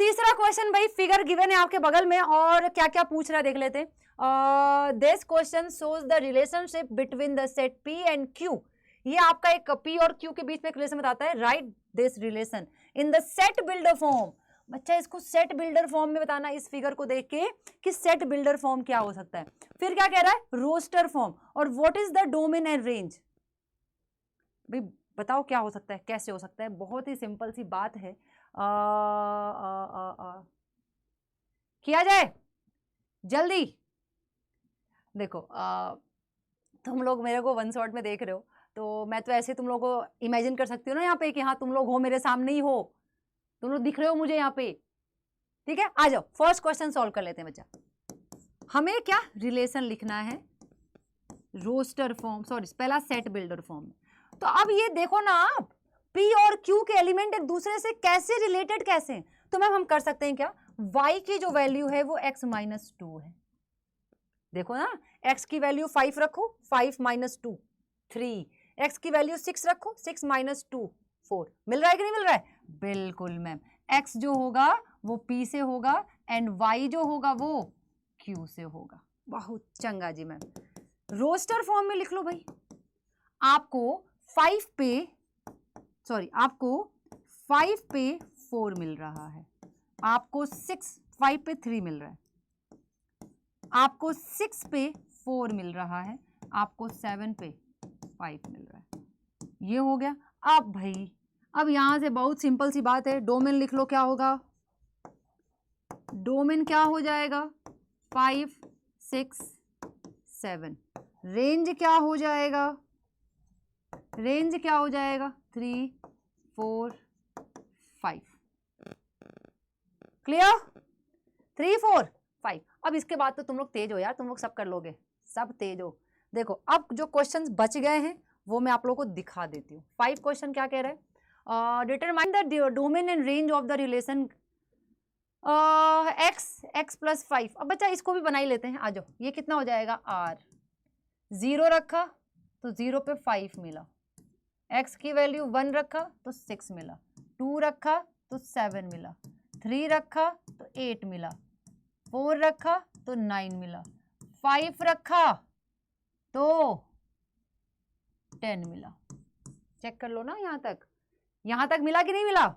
Speaker 1: तीसरा क्वेश्चन भाई, फिगर गिवन है आपके बगल में, और क्या क्या पूछ रहा है देख लेते हैं। This question shows the relationship between the set p and q, ये आपका एक p और q के बीच में एक रिलेशन बताता है, right this relation in the set builder form. बच्चा इसको सेट बिल्डर फॉर्म में बताना, इस फिगर को देख के कि सेट बिल्डर फॉर्म क्या हो सकता है। फिर क्या कह रहा है रोस्टर फॉर्म, और what is the domain and range, भाई बताओ क्या हो सकता है, कैसे हो सकता है, बहुत ही सिंपल सी बात है। किया जाए जल्दी, देखो तुम लोग मेरे को वन शॉट में देख रहे हो, तो मैं तो ऐसे तुम लोग को इमेजिन कर सकती हूँ ना यहाँ पे कि हाँ तुम लोग हो मेरे सामने ही हो, तुम लोग दिख रहे हो मुझे यहाँ पे, ठीक है। आ जाओ फर्स्ट क्वेश्चन सॉल्व कर लेते हैं बच्चा। हमें क्या रिलेशन लिखना है रोस्टर फॉर्म, सॉरी पहला सेट बिल्डर फॉर्म में। तो अब ये देखो ना आप, P और Q के एलिमेंट एक दूसरे से कैसे रिलेटेड कैसे हैं, तो मैम हम कर सकते हैं क्या, Y की जो वैल्यू है वो x माइनस 2 है, देखो ना x की वैल्यू 5 रखो, 5 माइनस 2 3, x की वैल्यू 6 रखो, 6 माइनस 2 4, मिल रहा है कि नहीं मिल रहा है, बिल्कुल मैम। x जो होगा वो P से होगा, एंड y जो होगा वो q से होगा। बहुत चंगा जी मैम। रोस्टर फॉर्म में लिख लो भाई। आपको 5 पे 4 मिल रहा है, आपको 5 पे 3 मिल रहा है, आपको 6 पे 4 मिल रहा है, आपको 7 पे 5 मिल रहा है। ये हो गया। अब भाई अब यहां से बहुत सिंपल सी बात है, डोमेन लिख लो। क्या होगा डोमेन? क्या हो जाएगा? 5 6 7। रेंज क्या हो जाएगा? रेंज क्या हो जाएगा? 3 4 5। क्लियर? 3 4 5। अब इसके बाद तो तुम लोग तेज हो यार, तुम लोग सब कर लोगे, सब तेज हो। देखो अब जो क्वेश्चंस बच गए हैं वो मैं आप लोगों को दिखा देती हूँ। 5 क्वेश्चन क्या कह रहे हैं? Determine the domain and range of the relation x plus 5। अब बच्चा इसको भी बना ही लेते हैं, आ जाओ। ये कितना हो जाएगा? r। 0 रखा तो 0 पे 5 मिला, x की वैल्यू 1 रखा तो 6 मिला, 2 रखा तो 7 मिला, 3 रखा तो 8 मिला, 4 रखा तो 9 मिला, 5 रखा तो 10 मिला। चेक कर लो ना, यहां तक मिला कि नहीं मिला?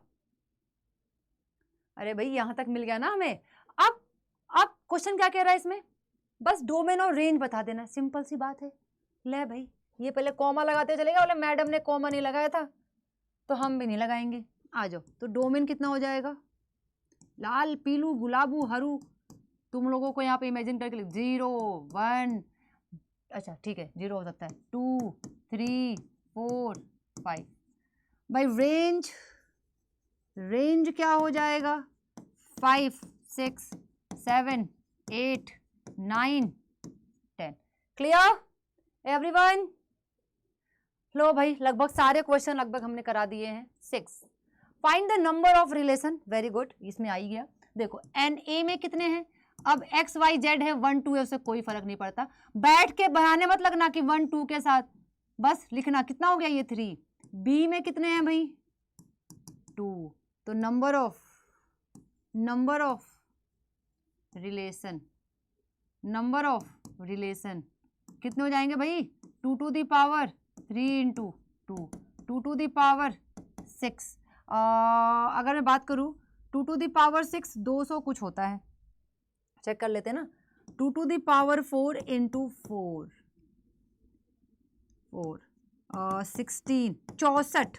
Speaker 1: अरे भाई यहां तक मिल गया ना हमें। अब क्वेश्चन क्या कह रहा है इसमें? बस डोमेन और रेंज बता देना, सिंपल सी बात है। ले भाई ये पहले कॉमा लगाते चलेगा, बोले मैडम ने कॉमा नहीं लगाया था तो हम भी नहीं लगाएंगे। आ जाओ। तो डोमेन कितना हो जाएगा? लाल पीलू गुलाबू हरू, तुम लोगों को यहाँ पे इमेजिन करके लिख 0 1, अच्छा ठीक है 0 हो सकता है, 2 3 4 5। भाई रेंज क्या हो जाएगा? 5 6 7 8 9 10। Clear everyone? लो भाई लगभग सारे क्वेश्चन लगभग हमने करा दिए हैं। 6 find the number of relation. Very good, इसमें आ ही गया। देखो एन ए में कितने हैं? अब एक्स वाई जेड है, 1 2 है, उससे कोई फर्क नहीं पड़ता। बैठ के बनाने मत लगना कि 1 2 के साथ, बस लिखना कितना हो गया ये 3। बी में कितने हैं भाई? 2। तो नंबर ऑफ रिलेशन कितने हो जाएंगे भाई? 2 to the power 3 into 2, 2 to the power 6। अगर मैं बात करूं 2 टू दी पावर 6 200 कुछ होता है, चेक कर लेते हैं ना। 2 टू दी पावर 4 इंटू 4 16 64।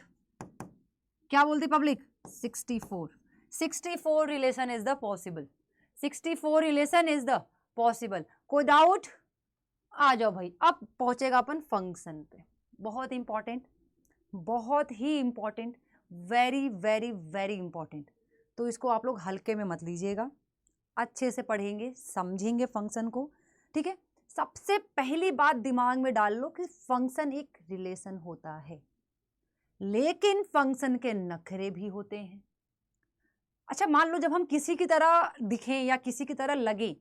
Speaker 1: क्या बोलती public? 64। 64 relation is the possible. 64 relation is the possible. कोई डाउट? आ जाओ भाई। अब पहुंचेगा अपन फंक्शन पे। बहुत इंपॉर्टेंट, बहुत ही important, very very very important. तो इसको आप लोग हल्के में मत लीजिएगा, अच्छे से पढ़ेंगे, समझेंगे फंक्शन को, ठीक है। सबसे पहली बात दिमाग में डाल लो कि फंक्शन एक रिलेशन होता है, लेकिन फंक्शन के नखरे भी होते हैं। अच्छा मान लो जब हम किसी की तरह दिखें या किसी की तरह लगे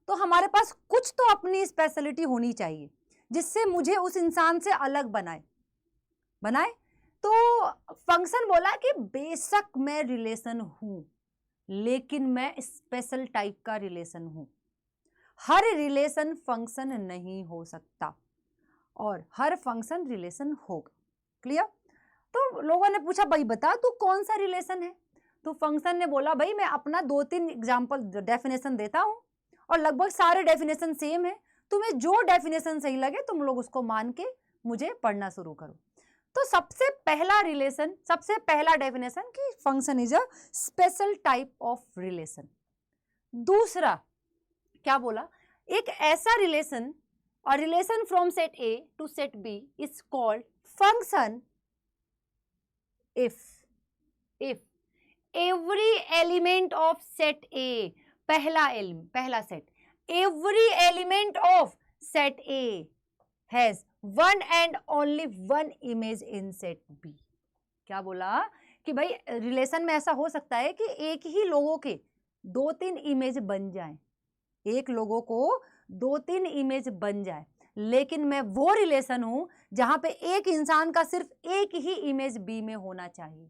Speaker 1: तो हमारे पास कुछ तो अपनी स्पेशलिटी होनी चाहिए जिससे मुझे उस इंसान से अलग बनाए। तो फंक्शन बोला कि बेशक मैं रिलेशन हूं, लेकिन मैं स्पेशल टाइप का रिलेशन हूं। हर रिलेशन फंक्शन नहीं हो सकता और हर फंक्शन रिलेशन होगा। क्लियर? तो लोगों ने पूछा भाई बता तू कौन सा रिलेशन है? तो फंक्शन ने बोला भाई मैं अपना 2-3 एग्जाम्पल डेफिनेशन देता हूं और लगभग सारे डेफिनेशन सेम है, तुम्हें जो डेफिनेशन सही लगे तुम लोग उसको मान के मुझे पढ़ना शुरू करो। तो सबसे पहला डेफिनेशन कि function is a special type of relation. दूसरा क्या बोला? एक ऐसा रिलेशन और relation from set A to set B is called function if every element of set A, पहला set, every element of set A has one and only one image in set B। क्या बोला कि भाई रिलेशन में ऐसा हो सकता है कि एक ही लोगों के 2-3 इमेज बन जाएं, एक लोगों को 2-3 इमेज बन जाए, लेकिन मैं वो रिलेशन हूं जहां पे एक इंसान का सिर्फ एक ही इमेज बी में होना चाहिए।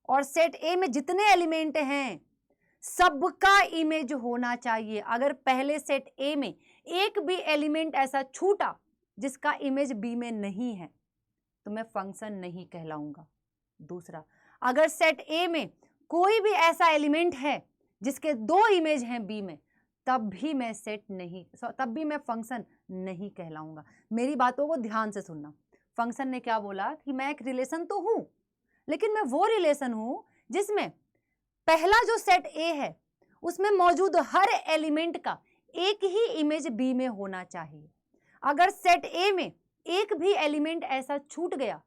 Speaker 1: और सेट ए में जितने एलिमेंट हैं सबका इमेज होना चाहिए। अगर पहले सेट ए में एक भी एलिमेंट ऐसा छूटा जिसका इमेज बी में नहीं है तो मैं फंक्शन नहीं कहलाऊंगा। दूसरा, अगर सेट ए में कोई भी ऐसा एलिमेंट है जिसके दो इमेज हैं बी में, तब भी मैं फंक्शन नहीं कहलाऊंगा। मेरी बातों को ध्यान से सुनना। फंक्शन ने क्या बोला कि मैं एक रिलेशन तो हूं, लेकिन मैं वो रिलेशन हूं जिसमें पहला जो सेट ए है उसमें मौजूद हर एलिमेंट का एक ही इमेज बी में होना चाहिए। अगर सेट ए में एक भी एलिमेंट ऐसा छूट गया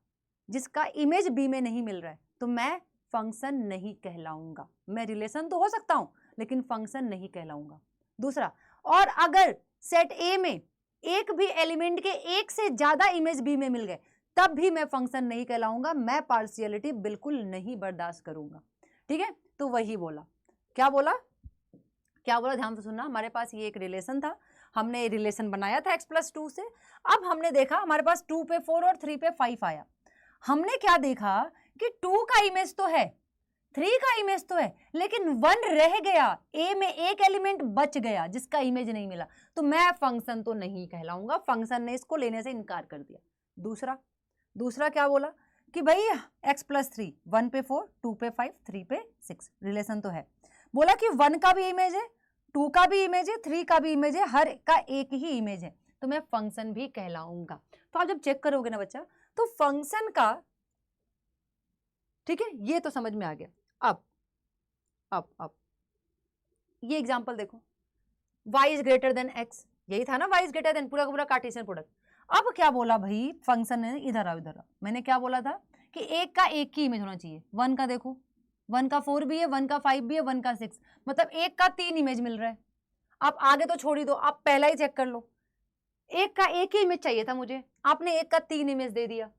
Speaker 1: जिसका इमेज बी में नहीं मिल रहा है तो मैं फंक्शन नहीं कहलाऊंगा। मैं रिलेशन तो हो सकता हूं लेकिन फंक्शन नहीं कहलाऊंगा। दूसरा, और अगर सेट ए में एक भी एलिमेंट के एक से ज्यादा इमेज बी में मिल गए तब भी मैं फंक्शन नहीं कहलाऊंगा। मैं पार्शियलिटी बिल्कुल नहीं बर्दाश्त करूंगा। ठीक है, तो वही बोला। क्या बोला ध्यान से सुनना। हमारे पास ये एक रिलेशन था, हमने रिलेशन बनाया था x+2 से। अब हमने देखा हमारे पास 2 पे 4 और 3 पे 5 आया। हमने क्या देखा कि 2 का इमेज तो है, 3 का इमेज तो है, लेकिन 1 रह गया। ए में एक एलिमेंट बच गया जिसका इमेज नहीं मिला, तो मैं फंक्शन तो नहीं कहलाऊंगा। फंक्शन ने इसको लेने से इनकार कर दिया। दूसरा क्या बोला कि भाई x+3, 1 पे 4, 2 पे 5, 3 पे 6 रिलेशन तो है। बोला कि 1 का भी इमेज है, 2 का भी इमेज है, 3 का भी इमेज है, हर का एक ही इमेज है, तो मैं फंक्शन भी कहलाऊंगा। तो आप जब चेक करोगे ना बच्चा, तो फंक्शन का, ठीक है, ये तो समझ में आ गया। अब ये एग्जांपल देखो, y is greater then x, यही था ना, y इज ग्रेटर देन, पूरा का पूरा कार्टेशियन प्रोडक्ट। अब क्या बोला भाई फंक्शन ने, इधर आओ। मैंने क्या बोला था कि एक का एक ही इमेज होना चाहिए। 1 का देखो, 1 का 4 भी है, 1 का 5 भी है, 1 का 6, मतलब एक का 3 इमेज मिल रहा है। आप आगे तो छोड़ ही दो, आप पहला ही चेक कर लो। एक का एक ही इमेज चाहिए था मुझे, आपने एक का 3 इमेज दे दिया,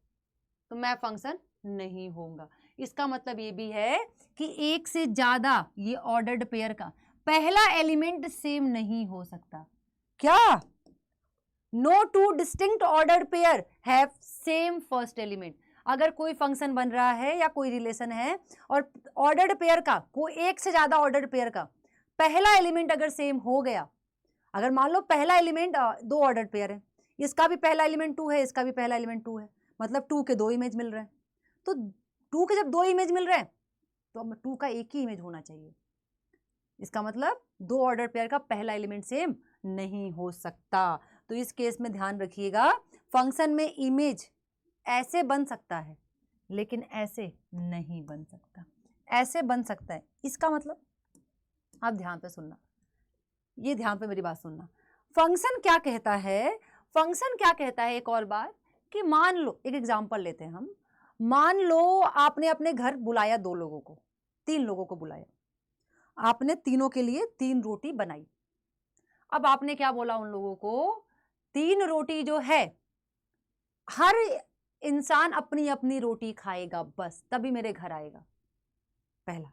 Speaker 1: तो मैं फंक्शन नहीं होऊंगा। इसका मतलब ये भी है कि एक से ज्यादा ये ऑर्डर्ड पेयर का पहला एलिमेंट सेम नहीं हो सकता। क्या? No two distinct ordered pair have same first element. अगर कोई फंक्शन बन रहा है या कोई रिलेशन है और ऑर्डर्ड पेयर का, कोई एक से ज्यादा ऑर्डर्ड पेयर का पहला एलिमेंट अगर सेम हो गया, अगर मान लो पहला एलिमेंट 2 ऑर्डर्ड पेयर है, इसका भी पहला एलिमेंट 2 है, इसका भी पहला एलिमेंट 2 है, मतलब 2 के 2 इमेज मिल रहे हैं। तो 2 के जब 2 इमेज मिल रहे हैं तो अब 2 का एक ही इमेज होना चाहिए। इसका मतलब 2 ऑर्डर पेयर का पहला एलिमेंट सेम नहीं हो सकता। तो इस केस में ध्यान रखिएगा, फंक्शन में इमेज ऐसे बन सकता है लेकिन ऐसे नहीं बन सकता, ऐसे बन सकता है। इसका मतलब आप ध्यान पे सुनना, ये ध्यान पे मेरी बात सुनना। फंक्शन क्या कहता है, फंक्शन क्या कहता है, एक और बार, कि मान लो, एक एग्जांपल लेते हैं हम। मान लो आपने अपने घर बुलाया 2 लोगों को, 3 लोगों को बुलाया, आपने तीनों के लिए 3 रोटी बनाई। अब आपने क्या बोला उन लोगों को, 3 रोटी जो है हर इंसान अपनी अपनी रोटी खाएगा बस, तभी मेरे घर आएगा, पहला।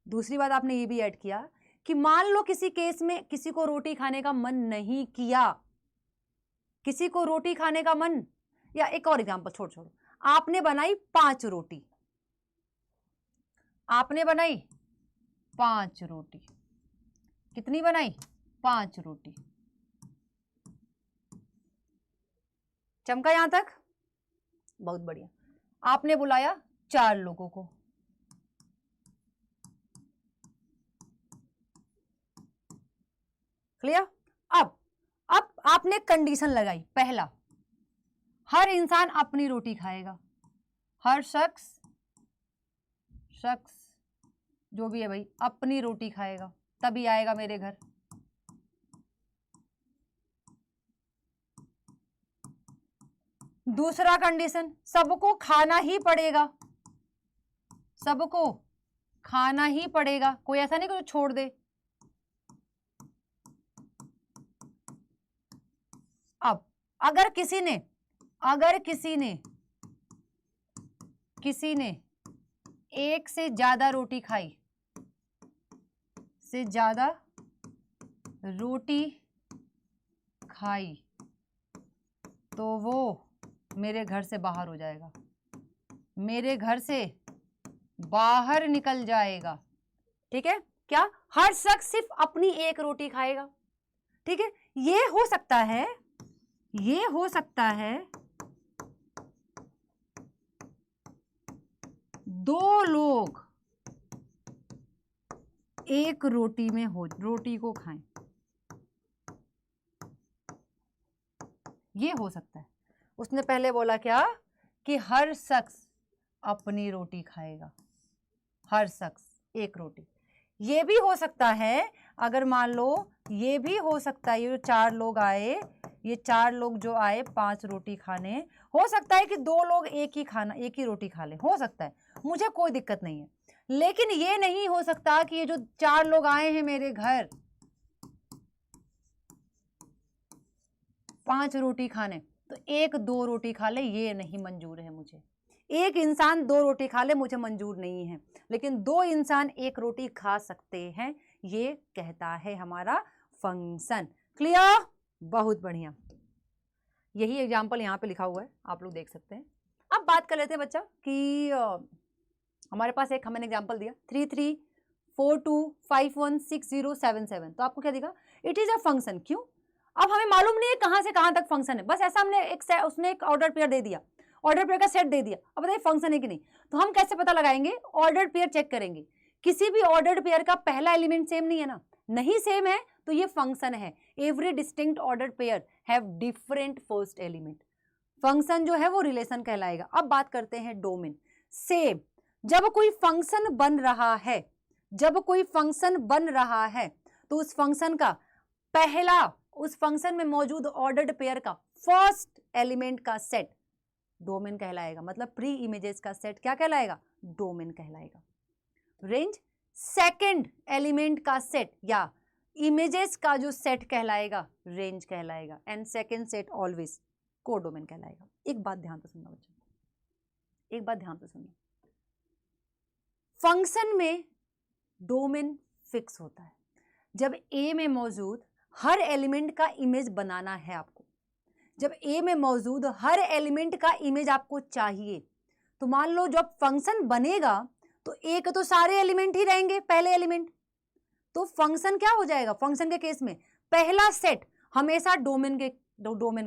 Speaker 1: दूसरी बात आपने ये भी ऐड किया कि मान लो किसी केस में किसी को रोटी खाने का मन नहीं किया, किसी को रोटी खाने का मन, या एक और एग्जांपल, छोड़ो, आपने बनाई 5 रोटी, आपने बनाई 5 रोटी, कितनी बनाई? 5 रोटी। चमका यहां तक? बहुत बढ़िया। आपने बुलाया 4 लोगों को, क्लियर? अब आपने कंडीशन लगाई, पहला, हर इंसान अपनी रोटी खाएगा, हर शख्स जो भी है भाई अपनी रोटी खाएगा, तभी आएगा मेरे घर। दूसरा कंडीशन, सबको खाना ही पड़ेगा, सबको खाना ही पड़ेगा, कोई ऐसा नहीं कि छोड़ दे। अब अगर किसी ने एक से ज्यादा रोटी खाई, तो वो मेरे घर से बाहर हो जाएगा, मेरे घर से बाहर निकल जाएगा। ठीक है, क्या हर शख्स सिर्फ अपनी एक रोटी खाएगा, ठीक है। ये हो सकता है, ये हो सकता है दो लोग एक रोटी में रोटी को खाएं, ये हो सकता है। उसने पहले बोला क्या कि हर शख्स अपनी रोटी खाएगा, हर शख्स एक रोटी। ये भी हो सकता है, अगर मान लो ये भी हो सकता है, ये जो 4 लोग आए, ये 4 लोग जो आए 5 रोटी खाने, हो सकता है कि 2 लोग एक ही रोटी खा ले, हो सकता है, मुझे कोई दिक्कत नहीं है। लेकिन ये नहीं हो सकता कि ये जो 4 लोग आए हैं मेरे घर 5 रोटी खाने, तो 1-2 रोटी खा ले, ये नहीं मंजूर है मुझे। एक इंसान 2 रोटी खा ले मुझे मंजूर नहीं है, लेकिन 2 इंसान 1 रोटी खा सकते हैं, ये कहता है हमारा फंक्शन। क्लियर? बहुत बढ़िया। यही एग्जाम्पल यहाँ पे लिखा हुआ है, आप लोग देख सकते हैं। अब बात कर लेते हैं बच्चा कि हमारे पास एक हमने एग्जाम्पल दिया 3342516077, तो आपको क्या दिखा? It is a function. क्यों? अब हमें मालूम नहीं है कहाँ से कहाँ तक फंक्शन है, बस ऐसा हमने उसने एक ऑर्डर पेयर दे दिया, ऑर्डर पेयर का सेट दे दिया। अब बताइए फंक्शन है कि नहीं? तो हम कैसे पता लगाएंगे? ऑर्डर पेयर चेक करेंगे। किसी भी ऑर्डर पेयर का पहला एलिमेंट सेम नहीं है ना, नहीं सेम है तो ये फंक्शन है। Every distinct order pair have different first element. Function जो है वो रिलेशन कहलाएगा। अब बात करते हैं डोमेन। सेम, जब कोई फंक्शन बन रहा है, जब कोई फंक्शन बन रहा है तो उस फंक्शन का पहला, उस फंक्शन में मौजूद ऑर्डर्ड पेयर का फर्स्ट एलिमेंट का सेट डोमेन कहलाएगा। मतलब प्री इमेजेस का सेट क्या कहलाएगा? डोमेन कहलाएगा। रेंज सेकंड एलिमेंट का सेट या इमेजेस का जो सेट कहलाएगा रेंज कहलाएगा। And second set always codomain कहलाएगा। एक बात ध्यान से सुनना बच्चों, एक बात ध्यान से सुनना, फंक्शन में डोमेन फिक्स होता है। जब ए में मौजूद हर एलिमेंट का इमेज बनाना है आपको, जब ए में मौजूद हर एलिमेंट का इमेज आपको चाहिए, तो मान लो जब फंक्शन बनेगा तो एक तो सारे एलिमेंट ही रहेंगे, पहले एलिमेंट, तो फंक्शन क्या हो जाएगा? फंक्शन के केस में पहला सेट हमेशा डोमेन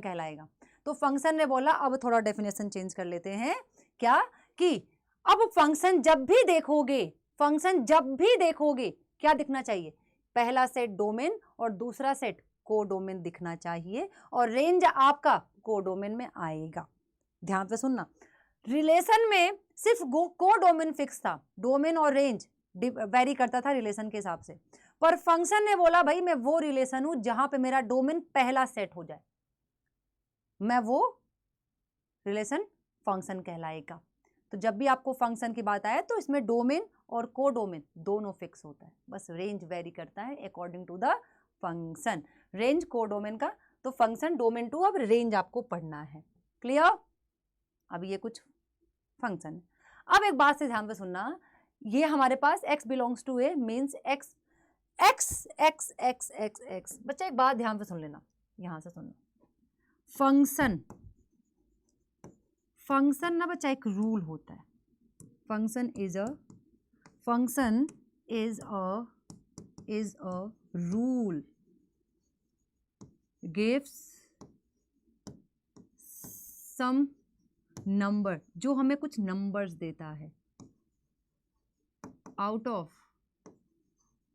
Speaker 1: कहलाएगा। तो फंक्शन ने बोला अब थोड़ा डेफिनेशन चेंज कर लेते हैं, क्या कि अब फंक्शन जब भी देखोगे, फंक्शन जब भी देखोगे क्या दिखना चाहिए? पहला सेट डोमेन और दूसरा सेट कोडोमेन दिखना चाहिए, और रेंज आपका कोडोमेन में आएगा। ध्यान से सुनना, रिलेशन में सिर्फ कोडोमेन फिक्स था, डोमेन और रेंज वेरी करता था रिलेशन के हिसाब से। पर फंक्शन ने बोला भाई मैं वो रिलेशन हूं जहां पे मेरा डोमेन पहला सेट हो जाए, मैं वो रिलेशन फंक्शन कहलाएगा। तो जब भी आपको फंक्शन की बात आए तो इसमें डोमेन और कोडोमेन दोनों फिक्स होता है, बस रेंज वेरी करता है according to the function. Range codomain का, तो फंक्शन डोमेन टू, अब रेंज आपको पढ़ना है। क्लियर? अब ये कुछ फंक्शन है। अब एक बात से ध्यान से सुनना, ये हमारे पास x belongs to A means x x x x x x। बच्चा एक बात ध्यान से सुन लेना, यहां से सुनना, फंक्शन, फंक्शन ना बच्चा एक रूल होता है। Function is a rule gives some number, जो हमें कुछ नंबर्स देता है आउट ऑफ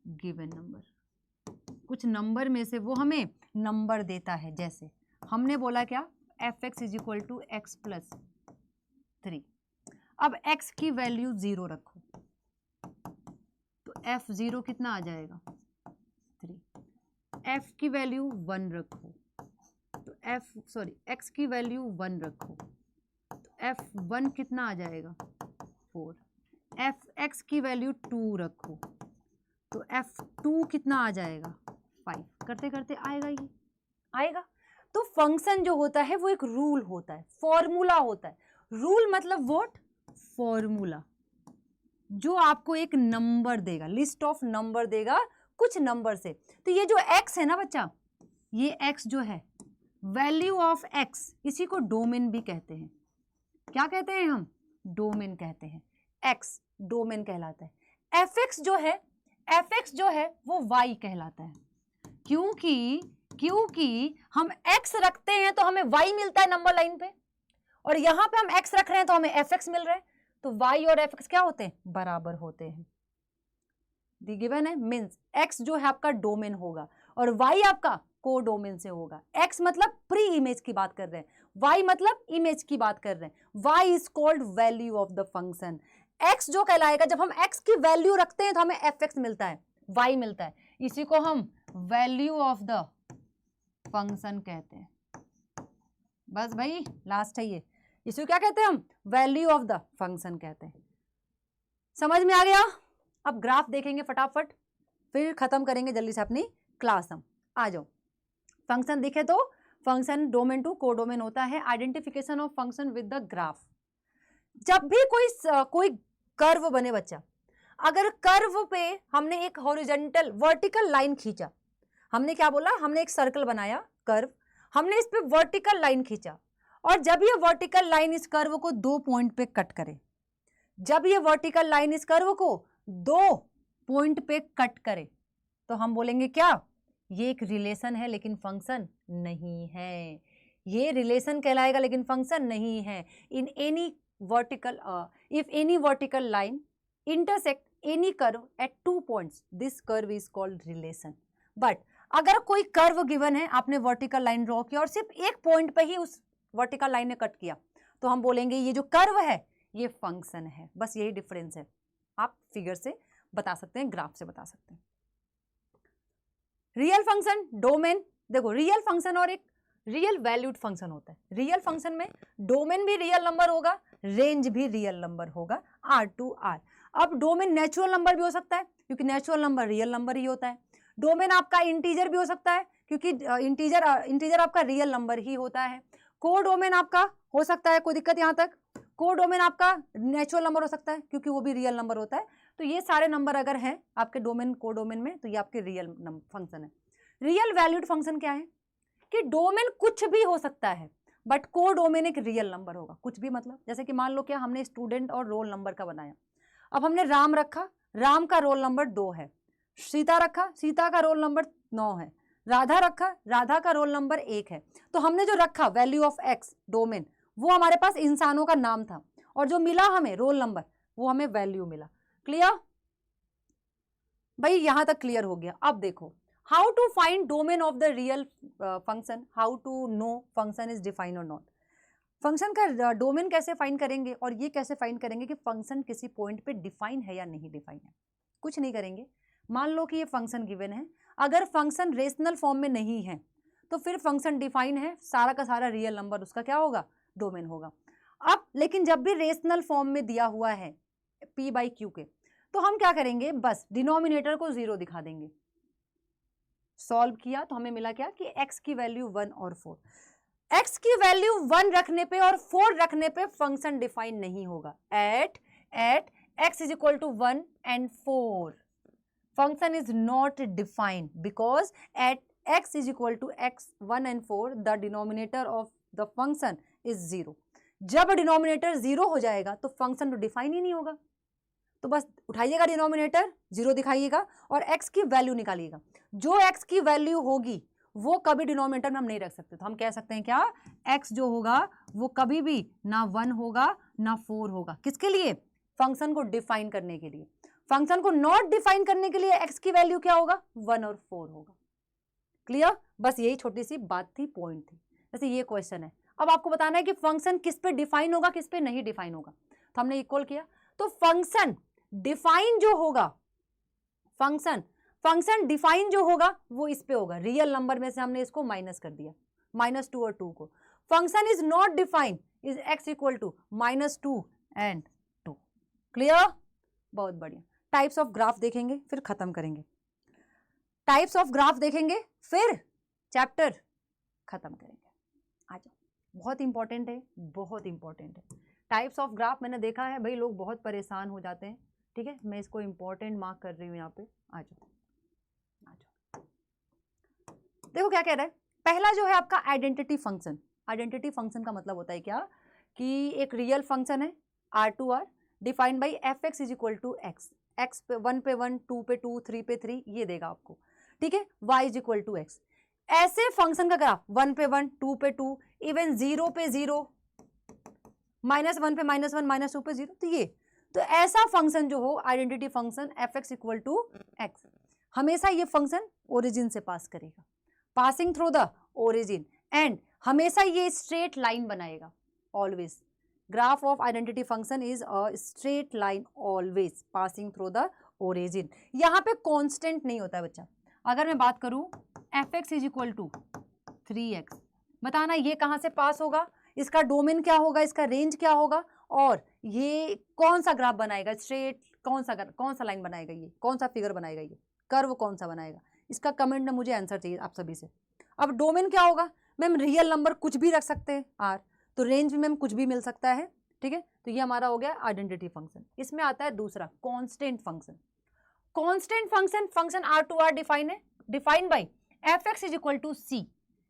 Speaker 1: गिवन नंबर, कुछ नंबर में से वो हमें नंबर देता है। जैसे हमने बोला क्या, fx is equal to X plus 3। अब x की वैल्यू 0 रखो तो f0 कितना आ जाएगा? 3। f की वैल्यू 1 रखो तो x की वैल्यू 1 रखो तो f1 कितना आ जाएगा? 4। fx की वैल्यू 2 रखो तो f2 कितना आ जाएगा? 5। करते करते आएगा, ये आएगा। तो फंक्शन जो होता है वो एक रूल होता है, फॉर्मूला होता है। रूल मतलब व्हाट? फॉर्मूला, जो आपको एक नंबर देगा, लिस्ट ऑफ नंबर देगा कुछ नंबर से। तो ये जो x है ना बच्चा, ये x जो है, वैल्यू ऑफ x, इसी को डोमेन भी कहते हैं। क्या कहते हैं हम? डोमेन कहते हैं। x डोमेन कहलाता है। fx जो है, एफ एक्स जो है वो वाई कहलाता है, क्योंकि हम x रखते हैं तो हमें y मिलता है नंबर लाइन पे, और यहां पे हम x रख रहे हैं तो हमें एफ एक्स मिल रहा है, तो y और एफ एक्स क्या होते हैं, बराबर होते हैं। दी गिवन है, मीन्स x जो है आपका डोमेन होगा और y आपका को डोमेन से होगा। x मतलब प्री इमेज की बात कर रहे हैं, y मतलब इमेज की बात कर रहे हैं। y is called value of the function. x जो कहलाएगा, जब हम x की वैल्यू रखते हैं तो हमें एफ एक्स मिलता है, y मिलता है, इसी को हम वैल्यू ऑफ द फंक्शन कहते हैं। बस भाई लास्ट है ये, इसी को क्या कहते हैं हम, वैल्यू ऑफ द फंक्शन कहते हैं। समझ में आ गया? अब ग्राफ देखेंगे फटाफट, फिर खत्म करेंगे जल्दी से अपनी क्लास हम। आ जाओ, फंक्शन दिखे तो फंक्शन डोमेन टू कोडोमेन होता है। Identification of function with the graph. जब भी कोई कर्व बने बच्चा, अगर कर्व पे हमने एक हॉरिजॉन्टल वर्टिकल लाइन खींचा, हमने क्या बोला, हमने एक सर्कल बनाया कर्व, हमने इस पे वर्टिकल लाइन खींचा, और जब ये वर्टिकल लाइन इस कर्व को 2 पॉइंट पे कट करे, जब ये वर्टिकल लाइन इस कर्व को 2 पॉइंट पे कट करे, तो हम बोलेंगे क्या, ये एक रिलेशन है लेकिन फंक्शन नहीं है। ये रिलेशन कहलाएगा लेकिन फंक्शन नहीं है। In any vertical, if any vertical line intersect any curve at 2 points, this curve is called relation. But अगर कोई कर्व गिवन है, आपने वर्टिकल लाइन ड्रॉ किया और सिर्फ एक पॉइंट पे ही उस वर्टिकल लाइन ने कट किया, तो हम बोलेंगे ये जो कर्व है ये फंक्शन है। बस यही डिफरेंस है। आप फिगर से बता सकते हैं, ग्राफ से बता सकते हैं। रियल फंक्शन, डोमेन, देखो रियल फंक्शन और एक रियल वैल्यूड फंक्शन होता है। रियल फंक्शन में डोमेन भी रियल नंबर होगा, रेंज भी रियल नंबर होगा, R to R। अब डोमेन नेचुरल नंबर भी हो सकता है, क्योंकि नेचुरल नंबर रियल नंबर ही होता है। डोमेन आपका इंटीजर भी हो सकता है, क्योंकि इंटीजर आपका रियल नंबर ही होता है। को डोमेन आपका हो सकता है, कोई दिक्कत यहाँ तक? को डोमेन आपका नेचुरल नंबर हो सकता है, क्योंकि वो भी रियल नंबर होता है। तो ये सारे नंबर अगर हैं आपके डोमेन को डोमेन में, तो ये आपके रियल फंक्शन है। रियल वैल्यूड फंक्शन क्या है कि डोमेन कुछ भी हो सकता है, बट को डोमेन एक रियल नंबर होगा। कुछ भी मतलब, जैसे कि मान लो क्या, हमने स्टूडेंट और रोल नंबर का बनाया। अब हमने राम रखा, राम का रोल नंबर 2 है। सीता रखा, सीता का रोल नंबर 9 है। राधा रखा, राधा का रोल नंबर 1 है। तो हमने जो रखा वैल्यू ऑफ एक्स डोमेन, वो हमारे पास इंसानों का नाम था, और जो मिला हमें रोल नंबर, वो हमें वैल्यू मिला। क्लियर भाई? यहां तक क्लियर हो गया। अब देखो, how to find domain of the real function, how to know function is defined और नॉट। फंक्शन का डोमेन कैसे फाइंड करेंगे, और ये कैसे फाइंड करेंगे कि फंक्शन किसी पॉइंट पे डिफाइन है या नहीं डिफाइन है। कुछ नहीं करेंगे, मान लो कि ये फंक्शन गिवन है, अगर फंक्शन रेशनल फॉर्म में नहीं है तो फिर फंक्शन डिफाइन है, सारा का सारा रियल नंबर उसका क्या होगा, डोमेन होगा। अब लेकिन जब भी रेशनल फॉर्म में दिया हुआ है p/q के, तो हम क्या करेंगे, बस डिनोमिनेटर को 0 दिखा देंगे। सॉल्व किया तो हमें मिला क्या कि x की वैल्यू 1 और 4। x की वैल्यू 1 रखने पे और 4 रखने पे फंक्शन डिफाइन नहीं होगा। At x is equal to 1 and 4 function is not defined because at x is equal to x 1 and 4 the denominator of the function is 0। जब डिनोमिनेटर 0 हो जाएगा तो फंक्शन तो डिफाइन ही नहीं होगा। तो बस उठाइएगा डिनोमिनेटर, 0 दिखाइएगा और x की वैल्यू निकालिएगा। जो x की वैल्यू होगी वो कभी डिनोमिनेटर में हम नहीं रख सकते। तो हम कह सकते हैं क्या, x जो होगा वो कभी भी ना 1 होगा ना 4 होगा। किसके लिए? फंक्शन को डिफाइन करने के लिए। फंक्शन को नॉट डिफाइन करने के लिए x की वैल्यू क्या होगा, 1 और 4 होगा। क्लियर? बस यही छोटी सी बात थी, पॉइंट थी। जैसे ये क्वेश्चन है, अब आपको बताना है कि फंक्शन किस पे डिफाइन होगा, किस पे नहीं डिफाइन होगा। तो हमने इक्वल किया, तो फंक्शन डिफाइन जो होगा, फंक्शन डिफाइन जो होगा वो इस पे होगा। रियल नंबर में से हमने इसको माइनस कर दिया, -2 और 2 को। Function is not define is x equal to -2 and 2। Clear? बहुत बढ़िया। टाइप्स ऑफ ग्राफ देखेंगे, फिर खत्म करेंगे। टाइप्स ऑफ ग्राफ देखेंगे, फिर चैप्टर खत्म करेंगे। आ जाओ, बहुत इंपॉर्टेंट है, बहुत इंपॉर्टेंट है। टाइप्स ऑफ ग्राफ मैंने देखा है भाई, लोग बहुत परेशान हो जाते हैं। ठीक है, मैं इसको इंपॉर्टेंट मार्क कर रही हूँ यहाँ पे। आ जाओ, आ जाओ। देखो क्या कह रहा है। पहला जो है आपका आइडेंटिटी फंक्शन। आइडेंटिटी फंक्शन का मतलब होता है क्या, कि एक रियल फंक्शन है R to R defined by F x is equal to X. x पे 1 पे 1, 2 पे 2, 3 पे 3 ये देगा आपको, ठीक है। y is equal to X. ऐसे फंक्शन का ग्राफ 1 पे 1, 2 पे 2, इवन 0 पे 0, -1 पे -1, -2 पे 0, तो ऐसा फंक्शन जो हो identity function F x equal to X, हमेशा ये फंक्शन ओरिजिन से पास करेगा, passing through the origin, and हमेशा ये स्ट्रेट लाइन बनाएगा always. Graph of identity function is a straight line always passing through the origin. यहाँ पे कांस्टेंट नहीं होता है बच्चा। अगर मैं बात करूं F x is equal to 3x, बताना ये कहाँ से पास होगा, इसका डोमेन क्या होगा, इसका रेंज क्या होगा, और ये कौन सा ग्राफ बनाएगा, स्ट्रेट कौन सा लाइन बनाएगा, ये कौन सा फिगर बनाएगा, ये कर्व कौन सा बनाएगा। इसका कमेंट में मुझे आंसर चाहिए आप सभी से। अब डोमेन क्या होगा मैम, रियल नंबर कुछ भी रख सकते हैं आर, तो रेंज भी मैम कुछ भी मिल सकता है, ठीक है। तो ये हमारा हो गया आइडेंटिटी फंक्शन। इसमें आता है दूसरा constant function. Constant function R to R define by F x is equal to C.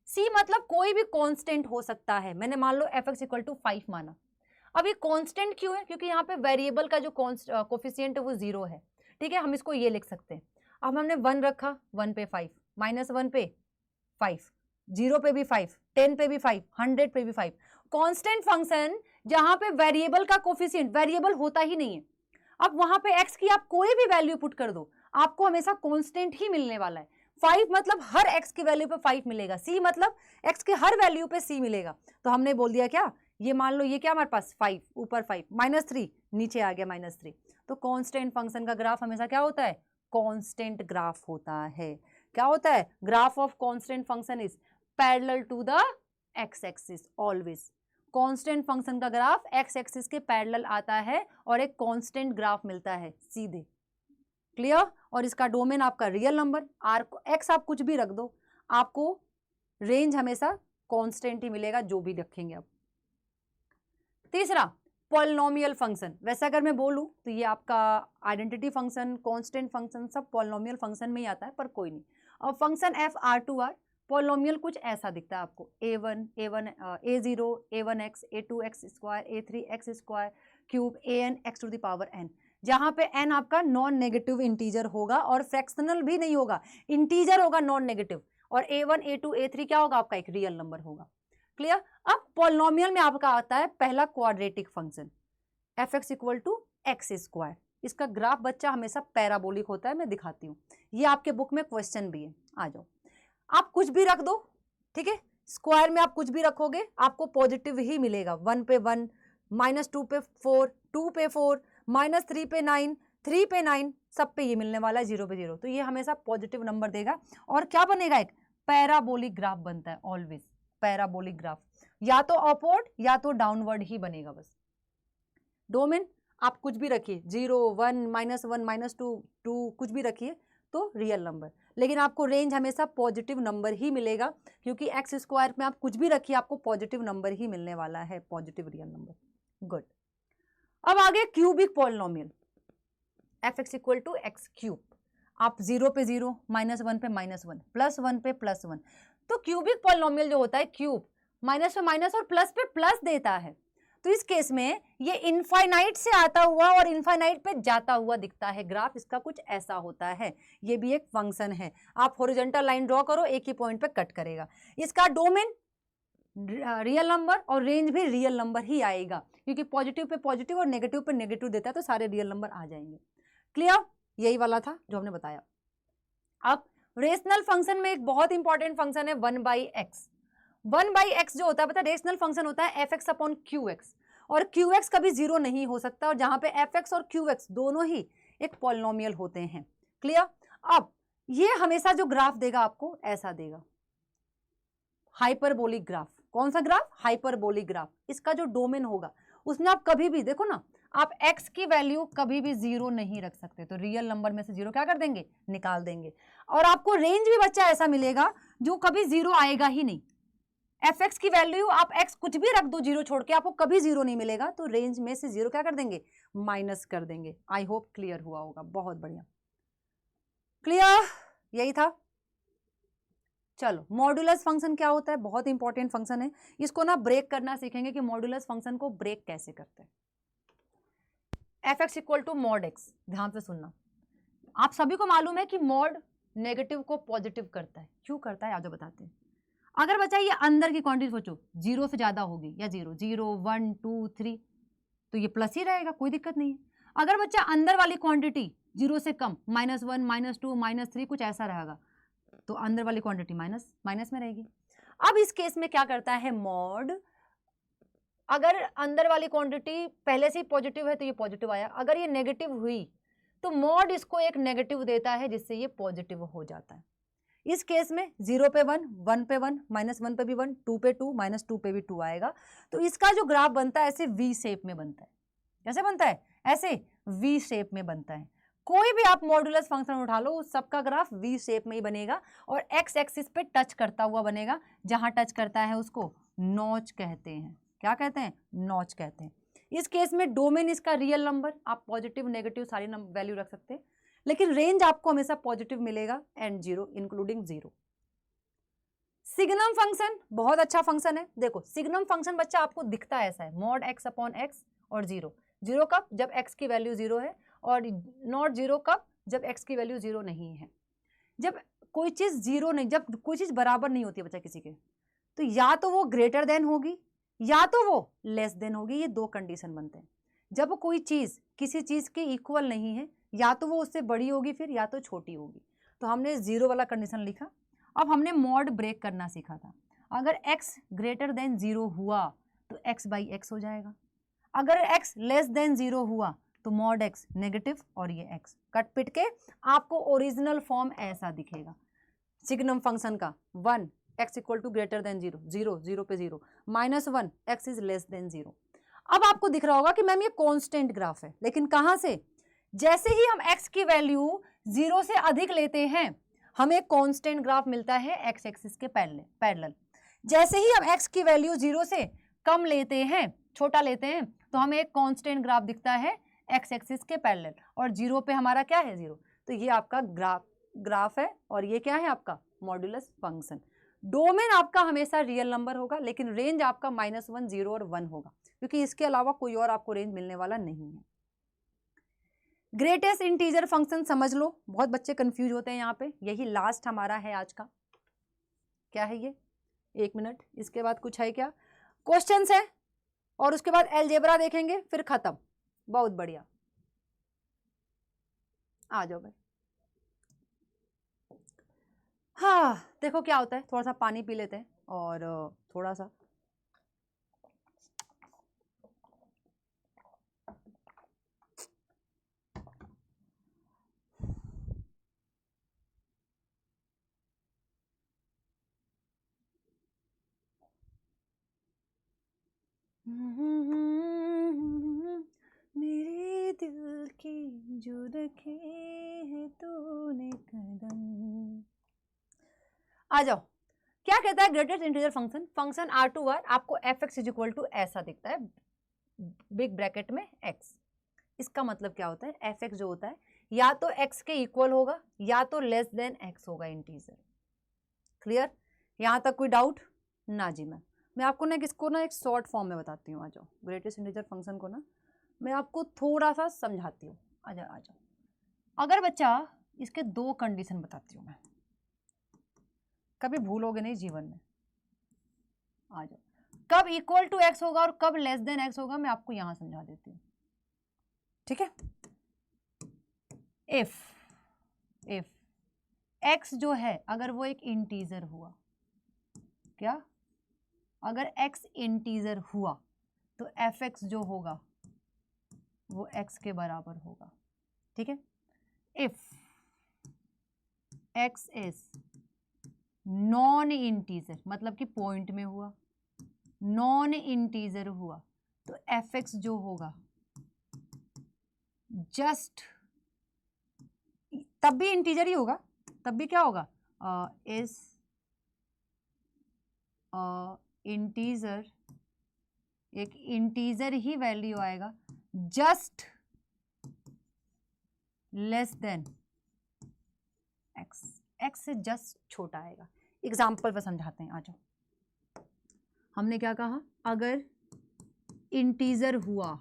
Speaker 1: C मतलब कोई भी कांस्टेंट हो सकता है। मैंने मान लो एफ एक्स इक्वल टू 5 माना। अब ये कांस्टेंट क्यों है, क्योंकि यहाँ पे वेरिएबल का जो कोफिशिएंट है वो 0 है, ठीक है। हम इसको ये लिख सकते हैं। अब हमने 1 रखा, 1 पे 5, -1 पे 5, 0 पे भी 5, 10 पे भी 5, 100 पे भी 5। कांस्टेंट फंक्शन जहां पे वेरिएबल का कोफिशिएंट वेरिएबल होता ही नहीं है। अब वहां पे x की आप कोई भी वैल्यू पुट कर दो, आपको हमेशा कांस्टेंट ही मिलने वाला है। 5 मतलब हर x की वैल्यू पे 5 मिलेगा, c मतलब x के हर वैल्यू पे c मिलेगा। तो हमने बोल दिया क्या, ये मान लो ये क्या हमारे पास 5 ऊपर 5, -3 नीचे आ गया -3। तो कांस्टेंट फंक्शन का ग्राफ हमेशा क्या होता है, कांस्टेंट ग्राफ होता है। क्या होता है, graph of constant function is parallel to the x axis always. Constant function का ग्राफ एक्स एक्सिस के पैरेलल आता है और एक कांस्टेंट ग्राफ मिलता है सीधे। क्लियर। और इसका डोमेन आपका रियल नंबर आर, एक्स आप कुछ भी रख दो, आपको रेंज हमेशा कांस्टेंट ही मिलेगा जो भी रखेंगे आप। तीसरा पॉलिनोमियल फंक्शन। वैसे अगर मैं बोलूं तो ये आपका आइडेंटिटी फंक्शन, कांस्टेंट फंक्शन सब पॉलिनोमियल फंक्शन में ही आता है, पर कोई नहीं। और function f r to r polynomial कुछ ऐसा दिखता है आपको, a1 a0 a1x a2x square a3x square cube an x to the power n, जहां पे n आपका नॉन नेगेटिव इंटीजर होगा और फ्रैक्शनल भी नहीं होगा, इंटीजर होगा नॉन नेगेटिव। और a1 a2 a3 क्या होगा आपका, एक रियल नंबर होगा। क्लियर। अब पॉलिनोमियल में आपका आता है पहला quadratic function F x equal to x square. इसका ग्राफ बच्चा हमेशा पैराबोलिक होता है, मैं दिखाती हूँ, ये आपके बुक में क्वेश्चन भी है। आ जाओ, आप कुछ भी रख दो, ठीक है। स्क्वायर में आप कुछ भी रखोगे आपको पॉजिटिव ही मिलेगा। 1 पे 1, -2 पे 4, 2 पे 4, -3 पे 9, 3 पे 9, सब पे ये मिलने वाला है 0 पे 0। तो ये हमेशा पॉजिटिव नंबर देगा और क्या बनेगा, एक पैराबोलिक ग्राफ बनता है ऑलवेज। पैराबोलिक ग्राफ या तो अपवर्ड या तो डाउनवर्ड ही बनेगा बस। डोमेन आप कुछ भी रखिए, 0 1 -1 -2 2 कुछ भी रखिए तो रियल नंबर, लेकिन आपको रेंज हमेशा पॉजिटिव नंबर ही मिलेगा, क्योंकि एक्स स्क्वायर में आप कुछ भी रखिए आपको पॉजिटिव नंबर ही मिलने वाला है, पॉजिटिव रियल नंबर। गुड। अब आगे cubic polynomial f x equal to x cube. आप 0 पे 0, -1 पे -1, +1 पे +1। तो क्यूबिक पॉलिनोमियल जो होता है, क्यूब माइनस पे माइनस और प्लस पे प्लस देता है। तो इस केस में ये इनफाइनाइट से आता हुआ और इनफाइनाइट पे जाता हुआ दिखता है ग्राफ, इसका कुछ ऐसा होता है। ये भी एक फंक्शन है। आप हॉरिजॉन्टल लाइन ड्रॉ करो, एक ही पॉइंट पे कट करेगा। इसका डोमेन रियल नंबर और रेंज भी रियल नंबर ही आएगा, क्योंकि पॉजिटिव पे पॉजिटिव और नेगेटिव पे नेगेटिव देता है, तो सारे रियल नंबर आ जाएंगे। क्लियर। यही वाला था जो हमने बताया। अब रेशनल फंक्शन में एक बहुत इंपॉर्टेंट फंक्शन है 1/x। 1/x जो होता है पता है, रेशनल फंक्शन होता है F x upon Q x, और क्यू एक्स कभी 0 नहीं हो सकता, और जहां पे एफ एक्स और क्यू एक्स दोनों ही एक पॉलिनोमियल होते हैं। क्लियर। अब ये हमेशा जो ग्राफ देगा आपको ऐसा देगा, हाइपरबोलिक ग्राफ। कौन सा ग्राफ, हाइपरबोलिक ग्राफ। इसका जो डोमेन होगा उसमें आप कभी भी देखो ना, आप x की वैल्यू कभी भी 0 नहीं रख सकते, तो रियल नंबर में से 0 क्या कर देंगे, निकाल देंगे। और आपको रेंज भी बच्चा ऐसा मिलेगा जो कभी 0 आएगा ही नहीं। एफ एक्स की वैल्यू आप x कुछ भी रख दो 0 छोड़ के, आपको कभी 0 नहीं मिलेगा, तो रेंज में से 0 क्या कर देंगे, माइनस कर देंगे। आई होप क्लियर हुआ होगा, बहुत बढ़िया। क्लियर, यही था। चलो, मॉड्यूलस फंक्शन क्या होता है, बहुत इंपॉर्टेंट फंक्शन है। इसको ना ब्रेक करना सीखेंगे कि मॉड्यूलस फंक्शन को ब्रेक कैसे करते हैं। F x equal to mod x. ध्यान से सुनना, आप सभी को मालूम है कि मॉड नेगेटिव को पॉजिटिव करता है। क्यों करता है आज बताते हैं। अगर बच्चा ये अंदर की क्वांटिटी सोचो, 0 से ज्यादा होगी या 0 0 1 2 3 तो ये प्लस ही रहेगा, कोई दिक्कत नहीं है। अगर बच्चा अंदर वाली क्वांटिटी 0 से कम -1 -2 -3 कुछ ऐसा रहेगा तो अंदर वाली क्वांटिटी माइनस में रहेगी। अब इस केस में क्या करता है मॉड, अगर अंदर वाली क्वांटिटी पहले से ही पॉजिटिव है तो ये पॉजिटिव आया, अगर ये नेगेटिव हुई तो मॉड इसको एक नेगेटिव देता है जिससे ये पॉजिटिव हो जाता है। इस केस में 0 पे 1, 1 पे 1, -1 पे भी 1, 2 पे 2, -2 पे भी 2 आएगा। तो इसका जो ग्राफ बनता है ऐसे वी शेप में बनता है। कैसे बनता है? ऐसे वी शेप में बनता है। कोई भी आप मॉड्यूलस फंक्शन उठा लो, उस सबका ग्राफ वी शेप में ही बनेगा और एक्स एक्सिस पे टच करता हुआ बनेगा। जहां टच करता है उसको नॉच कहते हैं। क्या कहते हैं? नॉच कहते हैं। इस केस में डोमेन इसका रियल नंबर, आप पॉजिटिव नेगेटिव सारी वैल्यू रख सकते हैं, लेकिन रेंज आपको हमेशा पॉजिटिव मिलेगा एंड 0 इंक्लूडिंग 0। सिग्नम फंक्शन बहुत अच्छा फंक्शन है। देखो सिग्नम फंक्शन बच्चा आपको दिखता ऐसा है, मॉड एक्स अपॉन एक्स और 0। 0 कब? जब x की वैल्यू 0 है, और नॉट 0 कब? जब x की वैल्यू 0 नहीं है। जब कोई चीज 0 नहीं, जब कोई चीज बराबर नहीं होती है बच्चा किसी के, तो या तो वो ग्रेटर देन होगी या तो वो लेस देन होगी। ये दो कंडीशन बनते हैं। जब कोई चीज किसी चीज के इक्वल नहीं है, या तो वो उससे बड़ी होगी फिर, या तो छोटी होगी। तो हमने 0 वाला कंडीशन लिखा। अब हमने मॉड ब्रेक करना सीखा था। अगर x ग्रेटर देन 0 हुआ तो x बाई एक्स हो जाएगा। अगर x लेस देन 0 हुआ तो मॉड x नेगेटिव और ये x कट पिट के आपको ओरिजिनल फॉर्म ऐसा दिखेगा सिग्नम फंक्शन का। 1 x equal to greater than 0, 0 0 पे 0, -1 x इज लेस देन 0। अब आपको दिख रहा होगा कि मैम ये कांस्टेंट ग्राफ है, लेकिन कहां से? जैसे ही हम x की वैल्यू 0 से अधिक लेते हैं हमें कांस्टेंट ग्राफ मिलता है x एक्सिस के पैरेलल। जैसे ही हम x की वैल्यू 0 से कम लेते हैं, छोटा लेते हैं, तो हमें एक कांस्टेंट ग्राफ दिखता है x एक्सिस के पैरेलल, और 0 पे हमारा क्या है? 0। तो ये आपका ग्राफ है और ये क्या है? आपका मॉड्यूलस फंक्शन। डोमेन आपका हमेशा रियल नंबर होगा, लेकिन रेंज आपका -1 0 और 1 होगा, क्योंकि इसके अलावा कोई और आपको रेंज मिलने वाला नहीं है। ग्रेटेस्ट इंटीजर फंक्शन समझ लो, बहुत बच्चे कंफ्यूज होते हैं यहाँ पे। यही लास्ट हमारा है आज का। क्या है ये? 1 मिनट, इसके बाद कुछ है क्या? क्वेश्चंस है और उसके बाद अलजेब्रा देखेंगे, फिर खत्म। बहुत बढ़िया, आ जाओ भाई। हाँ देखो क्या होता है, थोड़ा सा पानी पी लेते हैं और थोड़ा सा मेरे दिल की जो रखे है तूने कदम। आ जाओ, क्या कहता है greatest integer function? Function R2R आपको f x is equal to ऐसा दिखता है, बिग ब्रैकेट में x। इसका मतलब क्या होता है? एफ एक्स जो होता है या तो x के इक्वल होगा या तो लेस देन x होगा इंटीजर। क्लियर? यहां तक कोई डाउट? ना जी मैम, मैं आपको ना इसको ना एक शॉर्ट फॉर्म में बताती हूँ। आ जाओ, ग्रेटेस्ट इंटीजर फंक्शन को ना मैं आपको थोड़ा सा समझाती हूँ। आ जाओ आ जाओ। अगर बच्चा, इसके 2 कंडीशन बताती हूँ मैं, कभी भूलोगे नहीं जीवन में। आ जाओ, कब इक्वल टू एक्स होगा और कब लेस देन एक्स होगा मैं आपको यहां समझा देती हूँ। ठीक है? इफ x जो है अगर वो एक इंटीजर हुआ, क्या? अगर x इंटीजर हुआ तो एफ एक्स जो होगा वो x के बराबर होगा। ठीक है? If x is non integer, मतलब कि पॉइंट में हुआ, नॉन इंटीजर हुआ, तो एफ एक्स जो होगा जस्ट, तब भी इंटीजर ही होगा, तब भी क्या होगा? इज इंटीजर, एक इंटीजर ही वैल्यू आएगा, just less than x, x से जस्ट छोटा आएगा। एग्जाम्पल पर समझाते हैं। आ जाओ, हमने क्या कहा? अगर इंटीजर हुआ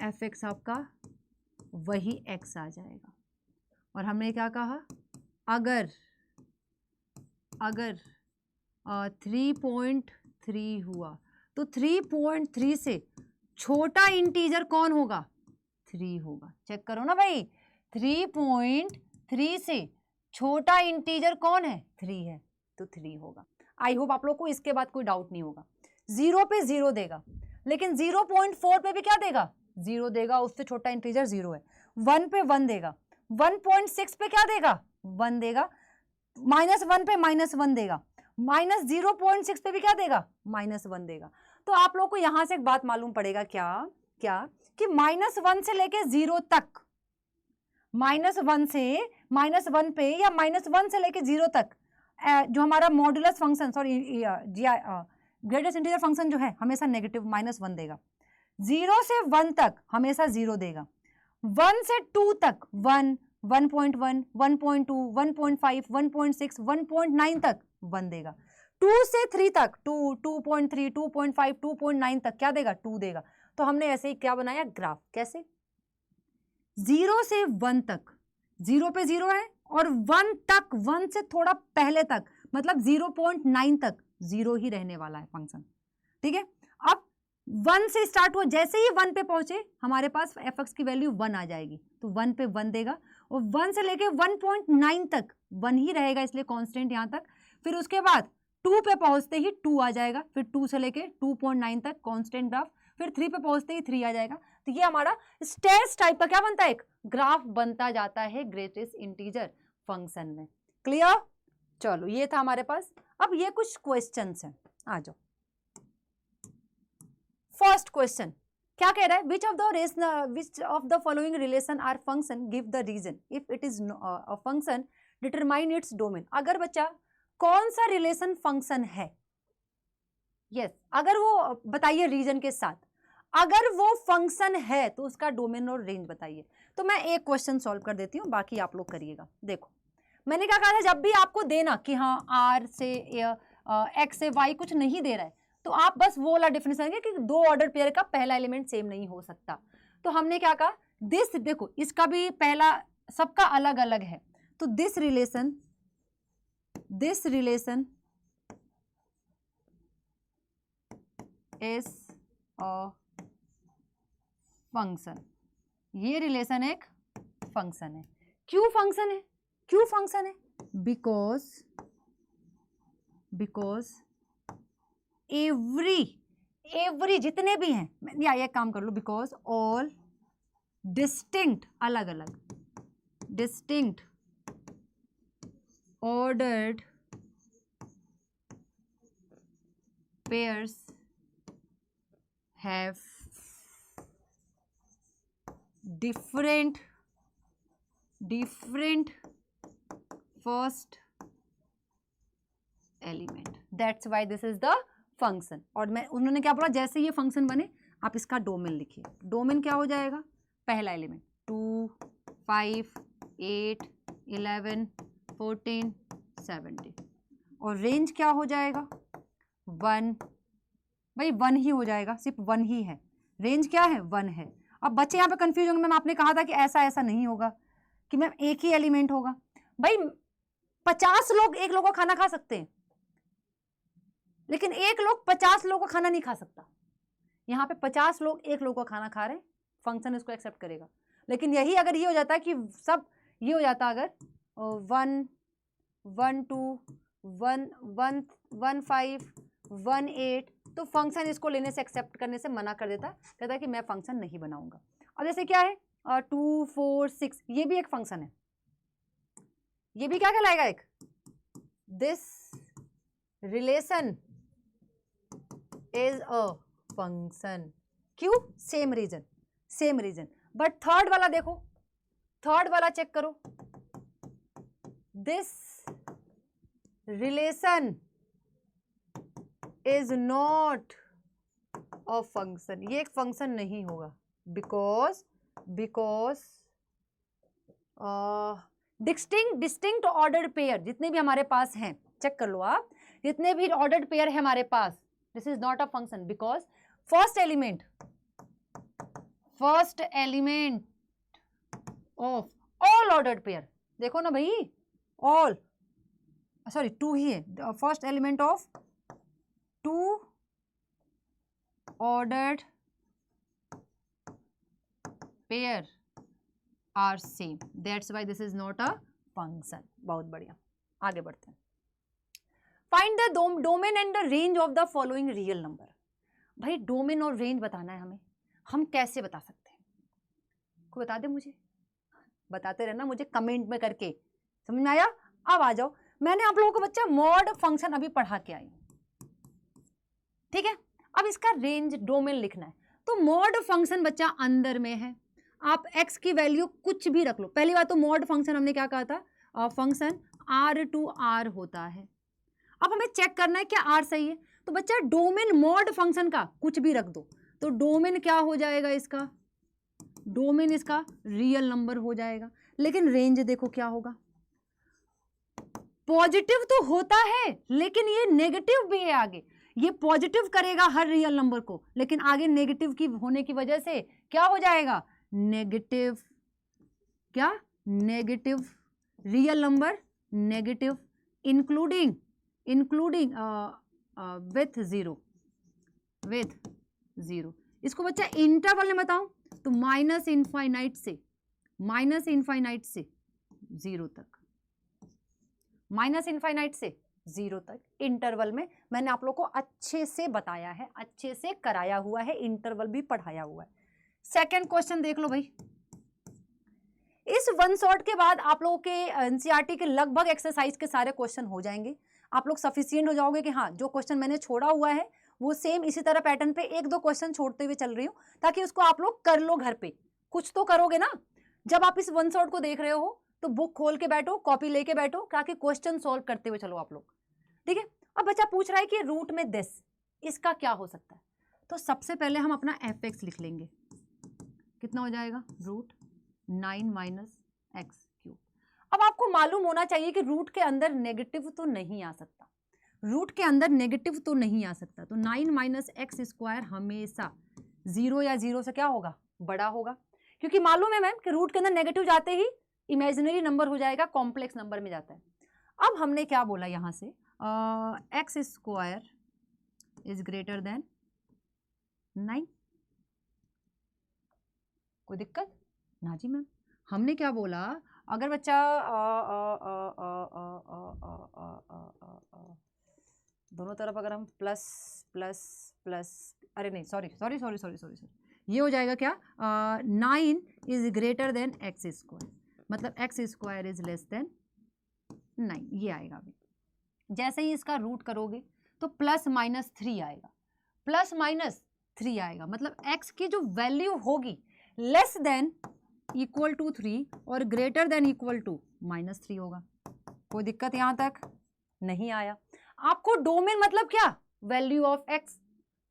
Speaker 1: एफ एक्स आपका वही एक्स आ जाएगा। और हमने क्या कहा, अगर 3.3 हुआ तो 3.3 से छोटा इंटीजर कौन होगा, 3 होगा। चेक करो ना भाई, 3.3 से छोटा इंटीजर कौन है, 3 है, तो 3 होगा। आई होप आप लोग को इसके बाद कोई डाउट नहीं होगा। 0 पे 0 देगा, लेकिन 0.4 पे भी क्या देगा, 0 देगा, उससे छोटा इंटीजर 0 है। 1 पे 1 देगा, 1.6 पे क्या देगा, 1 देगा, -1 पे -1 देगा, -0.6 पे भी क्या देगा, -1 देगा। तो आप लोग को यहां से एक बात मालूम पड़ेगा, क्या कि -1 से लेके 0 तक, -1 से -1 पे या -1 से लेके 0 तक जो हमारा modulus function, sorry greatest integer function जो है हमेशा नेगेटिव -1 देगा। 0 से 1 तक हमेशा 0 देगा। 1 से 2 तक 1, 1.1, 1.2, 1.5, 1.6, 1.9 तक 1 देगा। 2 से 3 तक 2, 2.3, 2.5, 2.9 तक क्या देगा, 2 देगा। तो हमने ऐसे ही क्या बनाया, ग्राफ। कैसे, 0 से 1 तक 0 पे 0 है, और 1 तक, 1 से थोड़ा पहले तक, मतलब 0.9 तक 0 ही रहने वाला है फंक्शन। ठीक है, अब 1 से स्टार्ट हुआ, जैसे ही 1 पे पहुंचे हमारे पास एफ एक्स की वैल्यू 1 आ जाएगी, तो 1 पे 1 देगा, और 1 से लेके 1.9 तक 1 ही रहेगा, इसलिए कांस्टेंट यहां तक। फिर उसके बाद 2 पे पहुंचते ही 2 आ जाएगा, फिर 2 से लेके 2.9 तक कांस्टेंट ग्राफ, फिर 3 पे पहुंचते ही 3 आ जाएगा। तो ये हमारा स्टेयर्स टाइप का क्या बनता है, एक ग्राफ बनता जाता है ग्रेटेस्ट इंटीजर फंक्शन में। क्लियर, चलो ये था हमारे पास। अब ये कुछ क्वेश्चंस हैं, आ जाओ। फर्स्ट क्वेश्चन क्या कह रहा है, which of the following relation are function, give the reason if it is a function, determine its domain. अगर बच्चा कौन सा रिलेशन फंक्शन है, यस अगर वो बताइए रीजन के साथ, अगर वो फंक्शन है तो उसका डोमेन और रेंज बताइए। तो मैं एक क्वेश्चन सॉल्व कर देती हूँ, बाकी आप लोग करिएगा। देखो मैंने क्या कहा था, जब भी आपको देना कि हाँ आर से एक्स से वाई कुछ नहीं दे रहा है, तो आप बस वो वाला डिफरेंस कि 2 ऑर्डर पेयर का पहला एलिमेंट सेम नहीं हो सकता। तो हमने क्या कहा, दिस, देखो इसका भी पहला सबका अलग अलग है, तो this relation is a function. ये रिलेशन एक फंक्शन है। क्यों फंक्शन है, क्यों फंक्शन है, बिकॉज एवरी जितने भी हैं, या ये काम कर लो, बिकॉज ऑल डिस्टिंक्ट, अलग अलग, distinct ordered pairs have different first element, that's why this is the function। और मैं उन्होंने क्या बोला, जैसे ये फंक्शन बने आप इसका डोमेन लिखिए। डोमेन क्या हो जाएगा, पहला एलिमेंट 2, 5, 8, 11, 14, 17, और रेंज क्या हो जाएगा 1, भाई 1 ही हो जाएगा, सिर्फ 1 ही है, रेंज क्या है 1 है। अब बच्चे यहाँ पे कंफ्यूज होंगे, मैम आपने कहा था कि ऐसा नहीं होगा कि मैम एक ही एलिमेंट होगा। भाई 50 लोग एक लोगों का खाना खा सकते हैं, लेकिन एक लोग 50 लोगों का खाना नहीं खा सकता। यहाँ पे 50 लोग एक लोग का खाना खा रहे हैं, फंक्शन इसको एक्सेप्ट करेगा। लेकिन यही अगर ये हो जाता है कि सब ये हो जाता, अगर 1, 1, 2, 1, 1, 1, 5, 1, 8, तो फंक्शन इसको लेने से, एक्सेप्ट करने से मना कर देता, कहता है कि मैं फंक्शन नहीं बनाऊंगा। अब जैसे क्या है 2, 4, 6, ये भी एक फंक्शन है, ये भी क्या कहलाएगा एक, this relation is a function. क्यों, सेम रीजन। बट थर्ड वाला देखो, थर्ड वाला चेक करो, this relation is not a function, ये एक फंक्शन नहीं होगा, बिकॉज डिस्टिंक्ट ऑर्डर्ड पेयर जितने भी हमारे पास हैं, चेक कर लो आप, जितने भी ऑर्डर्ड पेयर है हमारे पास, this is not a function, because first element first element of all ordered pair, देखो ना भाई, ऑल, सॉरी टू ही है, first element of two ordered pair are same, that's why this is not a function. बहुत बढ़िया, आगे बढ़ते हैं। Find the domain and the range of the following real number. भाई डोमेन और रेंज बताना है हमें, हम कैसे बता सकते हैं? कोई बता दे मुझे, बताते रहना मुझे कमेंट में करके, समझ में आया? अब आ जाओ, मैंने आप लोगों को बच्चा मॉड फंक्शन अभी पढ़ा के आई हूं, ठीक है? अब इसका रेंज डोमेन लिखना है, तो मॉड फंक्शन बच्चा अंदर में है, आप x की वैल्यू कुछ भी रख लो। पहली बात तो मॉड फंक्शन हमने क्या कहा था, फंक्शन r टू r होता है। अब हमें चेक करना है क्या r सही है, तो बच्चा डोमेन मॉड फंक्शन का कुछ भी रख दो, तो डोमेन क्या हो जाएगा इसका, डोमेन इसका रियल नंबर हो जाएगा। लेकिन रेंज देखो क्या होगा, पॉजिटिव तो होता है लेकिन ये नेगेटिव भी है आगे, ये पॉजिटिव करेगा हर रियल नंबर को, लेकिन आगे नेगेटिव की होने की वजह से क्या हो जाएगा, नेगेटिव, क्या negative real number, negative including with zero, with zero. इसको बच्चा इंटरवल में बताऊं तो माइनस इनफाइनाइट से जीरो तक, माइनस इनफाइनाइट से जीरो तक इंटरवल में मैंने आप लोग को अच्छे से बताया है, अच्छे से कराया हुआ है, इंटरवल भी पढ़ाया हुआ है। सेकंड क्वेश्चन देख लो भाई, इस वन शॉट के बाद आप लोगों के एनसीईआरटी के लगभग एक्सरसाइज के सारे क्वेश्चन हो जाएंगे, आप लोग सफिशिएंट हो जाओगे कि हाँ जो क्वेश्चन मैंने छोड़ा हुआ है वो सेम इसी तरह पैटर्न पे एक दो क्वेश्चन छोड़ते हुए चल रही हूँ, ताकि उसको आप लोग कर लो घर पे, कुछ तो करोगे ना। जब आप इस वन शॉट को देख रहे हो तो बुक खोल के बैठो, कॉपी लेके बैठो, ताकि क्वेश्चन सॉल्व करते हुए चलो आप लोग, ठीक है? अब बच्चा पूछ रहा है कि रूट में दिस, इसका क्या हो सकता है, तो सबसे पहले हम अपना एफ एक्स लिख लेंगे, कितना हो जाएगा, रूट 9 माइनस एक्स क्यूब। अब आपको मालूम होना चाहिए कि रूट के अंदर नेगेटिव तो नहीं आ सकता, रूट के अंदर नेगेटिव तो नहीं आ सकता, तो 9 माइनस एक्स स्क्वायर हमेशा जीरो या जीरो से क्या होगा, बड़ा होगा, क्योंकि मालूम है मैम कि रूट के अंदर नेगेटिव जाते ही इमेजिनरी नंबर हो जाएगा, कॉम्प्लेक्स नंबर में जाता है। अब हमने क्या बोला यहां से, x square is greater then 9, कोई दिक्कत ना जी मैम? हमने क्या बोला, अगर बच्चा दोनों तरफ अगर हम प्लस प्लस प्लस, अरे नहीं sorry sorry sorry sorry sorry sorry, ये हो जाएगा क्या, 9 is greater than X square, मतलब X square is less than 9, ये आएगा। अभी जैसे ही इसका रूट करोगे तो प्लस माइनस 3 आएगा, प्लस माइनस 3 आएगा, मतलब x की जो वैल्यू होगी लेस देन इक्वल टू 3 और ग्रेटर देन इक्वल टू -3 होगा। कोई दिक्कत यहां तक नहीं आया? आपको डोमेन मतलब क्या, वैल्यू ऑफ x,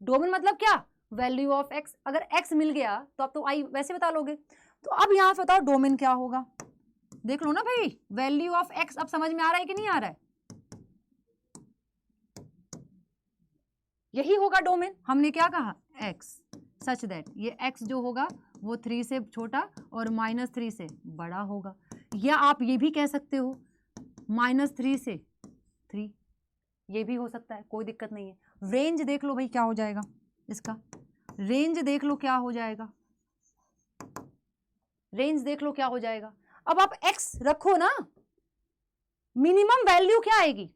Speaker 1: डोमेन मतलब क्या, वैल्यू ऑफ x। अगर x मिल गया तो आप तो आई वैसे बता लोगे, तो अब यहां से बताओ डोमेन क्या होगा, देख लो ना भाई, वैल्यू ऑफ x अब समझ में आ रहा है कि नहीं आ रहा है? यही होगा डोमेन। हमने क्या कहा, x सच दैट ये x जो होगा वो 3 से छोटा और -3 से बड़ा होगा, या आप ये भी कह सकते हो -3 से 3, ये भी हो सकता है, कोई दिक्कत नहीं है। रेंज देख लो भाई क्या हो जाएगा, इसका रेंज देख लो क्या हो जाएगा, रेंज देख लो क्या हो जाएगा। अब आप x रखो ना, मिनिमम वैल्यू क्या आएगी,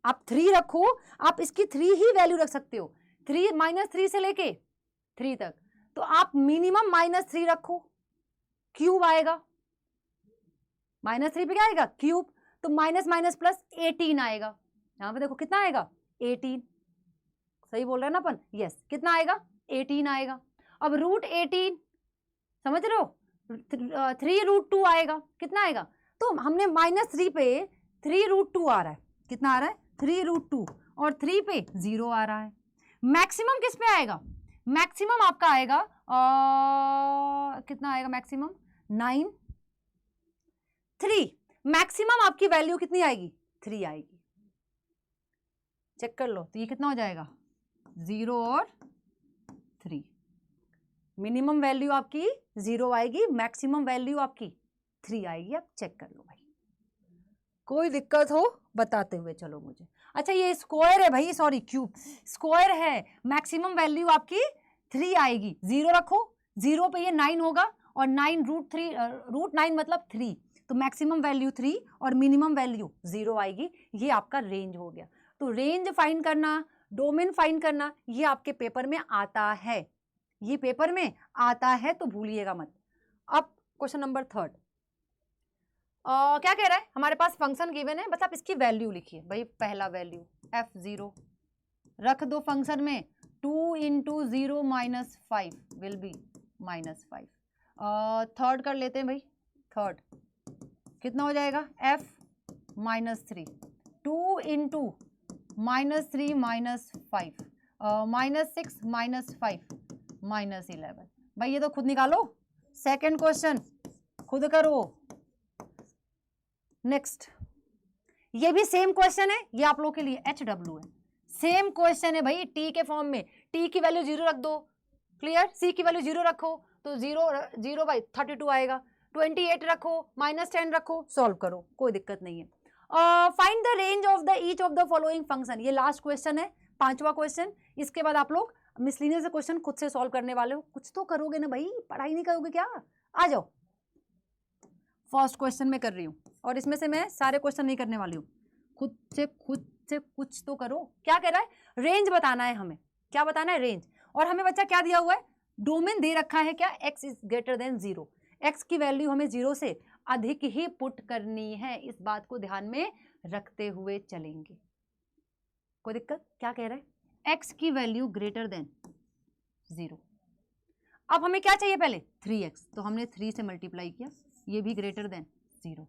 Speaker 1: आप 3 रखो, आप इसकी 3 ही वैल्यू रख सकते हो, 3 -3 से लेके 3 तक, तो आप मिनिमम -3 रखो, क्यूब आएगा, -3 पे क्या आएगा, क्यूब, तो माइनस माइनस प्लस 18 आएगा। यहां पे देखो कितना आएगा, 18, सही बोल रहे हैं ना अपन, यस, कितना आएगा, 18 आएगा। अब रूट 18 समझ रहे हो, 3√2 आएगा, कितना आएगा, तो हमने -3 पे 3√2 आ रहा है, कितना आ रहा है, 3√2, और 3 पे 0 आ रहा है। मैक्सिमम किस पे आएगा, मैक्सिमम आपका आएगा कितना आएगा, मैक्सिमम 9, 3, मैक्सिमम आपकी वैल्यू कितनी आएगी, 3 आएगी, चेक कर लो, तो ये कितना हो जाएगा, 0 और 3, मिनिमम वैल्यू आपकी 0 आएगी, मैक्सिमम वैल्यू आपकी 3 आएगी। आप चेक कर लो भाई, कोई दिक्कत हो बताते हुए चलो मुझे। अच्छा ये स्क्वायर है भाई, सॉरी क्यूब, स्क्वायर है, मैक्सिमम वैल्यू आपकी 3 आएगी। 0 रखो, 0 पे ये 9 होगा और 9 रूट 9 मतलब 3, तो मैक्सिमम वैल्यू 3 और मिनिमम वैल्यू 0 आएगी। ये आपका रेंज हो गया। तो रेंज फाइंड करना, डोमेन फाइंड करना, ये आपके पेपर में आता है, ये पेपर में आता है, तो भूलिएगा मत। अब क्वेश्चन नंबर 3 क्या कह रहा है, हमारे पास फंक्शन गिवन है, बस आप इसकी वैल्यू लिखिए भाई। पहला वैल्यू f0 रख दो फंक्शन में, 2 into 0 minus 5 will be -5। Third कर लेते हैं भाई, थर्ड कितना हो जाएगा, f -3, 2 इंटू -3 -5 -6 -5 -11। भाई ये तो खुद निकालो, सेकंड क्वेश्चन खुद करो। नेक्स्ट, ये भी सेम क्वेश्चन है, ये आप लोग के लिए HW है, सेम क्वेश्चन है भाई, टी के फॉर्म में। टी की वैल्यू 0 रख दो, क्लियर, सी की वैल्यू 0 रखो तो 0 बाई 32 आएगा, 28 रखो, -10 रखो, सॉल्व करो, कोई दिक्कत नहीं है। Find the range of the each of the following function, ये लास्ट क्वेश्चन है, 5वां क्वेश्चन। इसके बाद आप लोग मिसलिनियस क्वेश्चन खुद से सॉल्व करने वाले हो, कुछ तो करोगे ना भाई, पढ़ाई नहीं करोगे क्या? आ जाओ, फर्स्ट क्वेश्चन में कर रही हूँ और इसमें से मैं सारे क्वेश्चन नहीं करने वाली हूँ, खुद से कुछ तो करो। क्या कह रहा है, रेंज बताना है हमें, क्या बताना है, रेंज। और हमें बच्चा क्या दिया हुआ है, डोमेन दे रखा है क्या, x is greater than 0, x की वैल्यू हमें 0 से अधिक ही पुट करनी है, इस बात को ध्यान में रखते हुए चलेंगे। कोई दिक्कत? क्या कह रहा है, x की वैल्यू ग्रेटर देन 0। अब हमें क्या चाहिए पहले, 3x, तो हमने 3 से मल्टीप्लाई किया, ये भी ग्रेटर देन 0।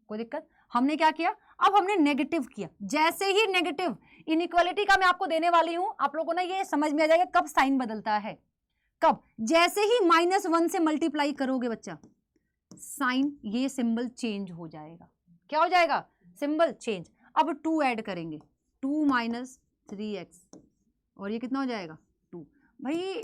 Speaker 1: कोई दिक्कत? हमने क्या किया, अब हमने नेगेटिव किया। जैसे ही नेगेटिव, इनइक्वालिटी का मैं आपको देने वाली हूं, आप लोगों को ना ये समझ में आ जाएगा कब साइन बदलता है, कब, जैसे ही -1 से मल्टीप्लाई करोगे बच्चा, साइन ये सिंबल चेंज हो जाएगा। क्या हो जाएगा, सिंबल चेंज। अब 2 ऐड करेंगे, 2 माइनस 3x, और ये कितना हो जाएगा, 2। भाई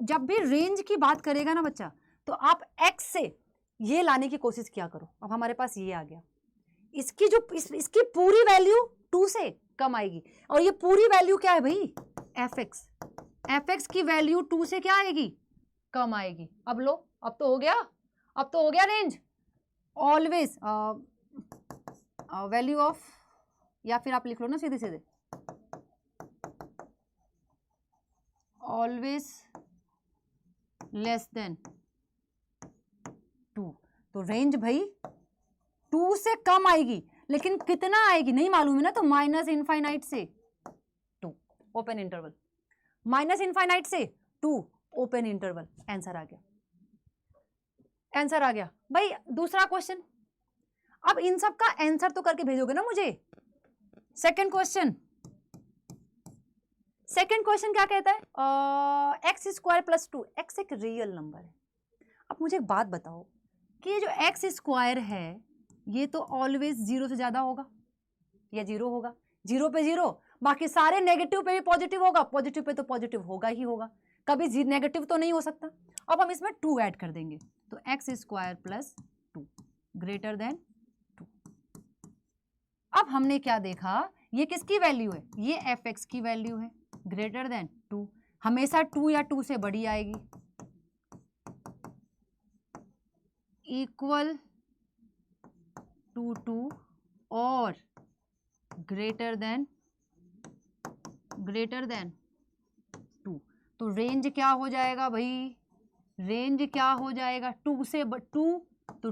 Speaker 1: जब भी रेंज की बात करेगा ना बच्चा, तो आप x से ये लाने की कोशिश किया करो। अब हमारे पास ये आ गया, इसकी जो इसकी पूरी वैल्यू 2 से कम आएगी, और ये पूरी वैल्यू क्या है भाई, fx की वैल्यू 2 से क्या आएगी, कम आएगी। अब लो, अब तो हो गया, अब तो हो गया रेंज। ऑलवेज वैल्यू ऑफ, या फिर आप लिख लो ना सीधे सीधे, ऑलवेज लेस देन 2। तो रेंज भाई 2 से कम आएगी, लेकिन कितना आएगी नहीं मालूम है ना, तो -∞ से 2 ओपन इंटरवल, -∞ से 2 ओपन इंटरवल। आंसर आ गया, आंसर आ गया भाई। दूसरा क्वेश्चन, अब इन सब का आंसर तो करके भेजोगे ना मुझे। सेकंड क्वेश्चन, सेकंड क्वेश्चन क्या कहता है, x स्क्वायर प्लस 2, x एक रियल नंबर है। अब मुझे एक बात बताओ कि ये जो x स्क्वायर है, ये तो ऑलवेज 0 से ज्यादा होगा या 0 होगा, 0 पे 0, बाकी सारे नेगेटिव पे भी पॉजिटिव होगा, पॉजिटिव पे तो पॉजिटिव होगा ही होगा, कभी नेगेटिव तो नहीं हो सकता। अब हम इसमें 2 ऐड कर देंगे, तो x square plus 2 greater than 2। अब हमने क्या देखा, ये किसकी वैल्यू है, ये fx की वैल्यू है, ग्रेटर देन 2, हमेशा 2 या 2 से बड़ी आएगी, इक्वल टू 2 और ग्रेटर देन 2। तो रेंज क्या हो जाएगा भाई, रेंज क्या हो जाएगा, 2 से 2, तो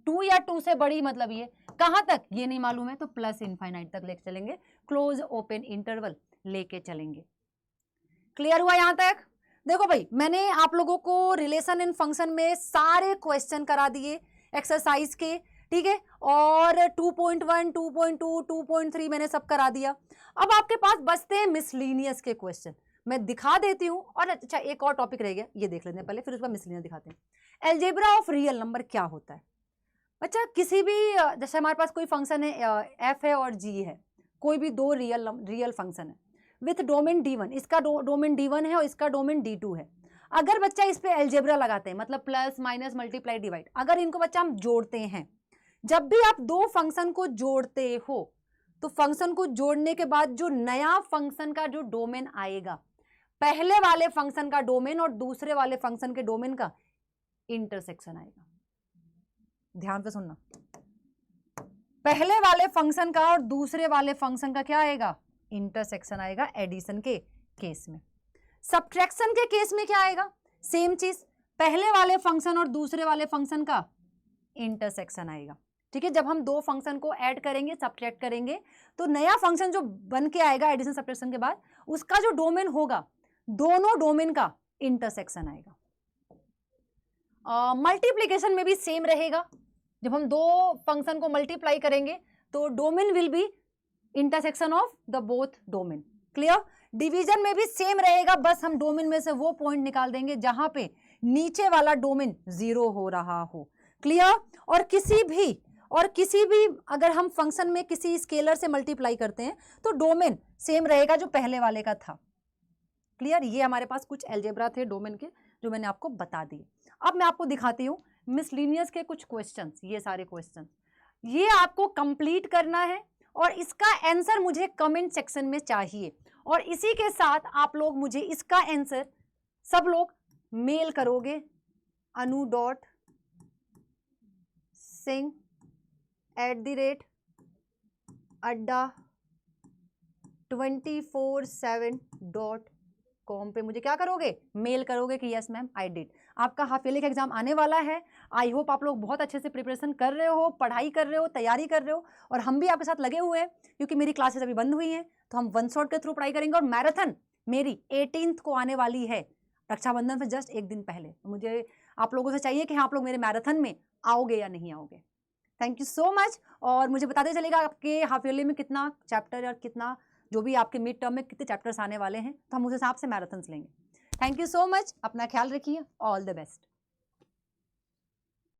Speaker 1: 2 या 2 से बड़ी, मतलब ये कहां तक ये नहीं मालूम है, तो +∞ तक लेके चलेंगे, क्लोज ओपन इंटरवल लेके चलेंगे। क्लियर हुआ यहां तक? देखो भाई, मैंने आप लोगों को रिलेशन इन फंक्शन में सारे क्वेश्चन करा दिए एक्सरसाइज के, ठीक है, और 2.1, 2.2, 2.3 मैंने सब करा दिया। अब आपके पास बचते हैं मिसलीनियस के क्वेश्चन, मैं दिखा देती हूँ। और अच्छा, एक और टॉपिक रह गया, ये देख लेते हैं पहले, फिर उसका मिसलीनियस दिखाते हैं। अलजेब्रा ऑफ रियल नंबर क्या होता है बच्चा, किसी भी, जैसे हमारे पास कोई फंक्शन है, f है और g है, कोई भी दो रियल फंक्शन है विथ डोमेन D1, इसका डोमेन D1 है और इसका डोमेन D2 है। अगर बच्चा इस पे अलजेब्रा लगाते हैं, मतलब प्लस माइनस मल्टीप्लाई डिवाइड, अगर इनको बच्चा हम जोड़ते हैं, जब भी आप दो फंक्शन को जोड़ते हो तो फंक्शन को जोड़ने के बाद जो नया फंक्शन का जो डोमेन आएगा, पहले वाले फंक्शन का डोमेन और दूसरे वाले फंक्शन के डोमेन का इंटरसेक्शन आएगा। ध्यान से सुनना, पहले वाले फंक्शन का और दूसरे वाले फंक्शन का क्या आएगा? इंटरसेक्शन आएगा एडिशन के केस में। सब्ट्रैक्शन के केस में क्या आएगा? सेम चीज, पहले वाले फंक्शन और दूसरे वाले फंक्शन का इंटरसेक्शन आएगा। ठीक है, जब हम दो फंक्शन को ऐड करेंगे, सब्ट्रैक्ट करेंगे, तो नया फंक्शन जो बन के आएगा एडिशन सब्ट्रैक्शन के बाद, उसका जो डोमेन होगा, दोनों डोमेन का इंटरसेक्शन आएगा। मल्टीप्लीकेशन में भी सेम रहेगा, जब हम दो फंक्शन को मल्टीप्लाई करेंगे तो domain will be intersection of the both domain. Clear? Division में भी सेम रहेगा, बस हम डोमेन में से वो पॉइंट निकाल देंगे जहां पे नीचे वाला डोमेन 0 हो रहा हो। क्लियर? और किसी भी अगर हम फंक्शन में किसी स्केलर से मल्टीप्लाई करते हैं तो डोमेन सेम रहेगा जो पहले वाले का था। क्लियर? ये हमारे पास कुछ अलजेब्रा थे डोमेन के जो मैंने आपको बता दिए। अब मैं आपको दिखाती हूँ मिसलिनियस के कुछ क्वेश्चंस, ये सारे क्वेश्चंस ये आपको कंप्लीट करना है और इसका आंसर मुझे कमेंट सेक्शन में चाहिए, और इसी के साथ आप लोग मुझे इसका आंसर सब लोग मेल करोगे anu.singh@24/7.com पे मुझे क्या करोगे? मेल करोगे कि यस मैम आई डिड। आपका हाफ ईयरली का एग्जाम आने वाला है। आई होप आप लोग बहुत अच्छे से प्रिपरेशन कर रहे हो, पढ़ाई कर रहे हो, तैयारी कर रहे हो, और हम भी आपके साथ लगे हुए हैं क्योंकि मेरी क्लासेस अभी बंद हुई हैं, तो हम वन शॉट के थ्रू पढ़ाई करेंगे। और मैराथन मेरी 18th को आने वाली है, रक्षाबंधन से जस्ट एक दिन पहले। मुझे आप लोगों से चाहिए कि हाँ आप लोग मेरे मैराथन में आओगे या नहीं आओगे। Thank you so much. और मुझे बताते चलेगा आपके हाफ ईयरली में कितना चैप्टर और कितना जो भी आपके मिड टर्म में कितने चैप्टर्स आने वाले हैं, तो हम उस हिसाब से मैराथन्स लेंगे। थैंक यू सो मच, अपना ख्याल रखिए, ऑल द बेस्ट।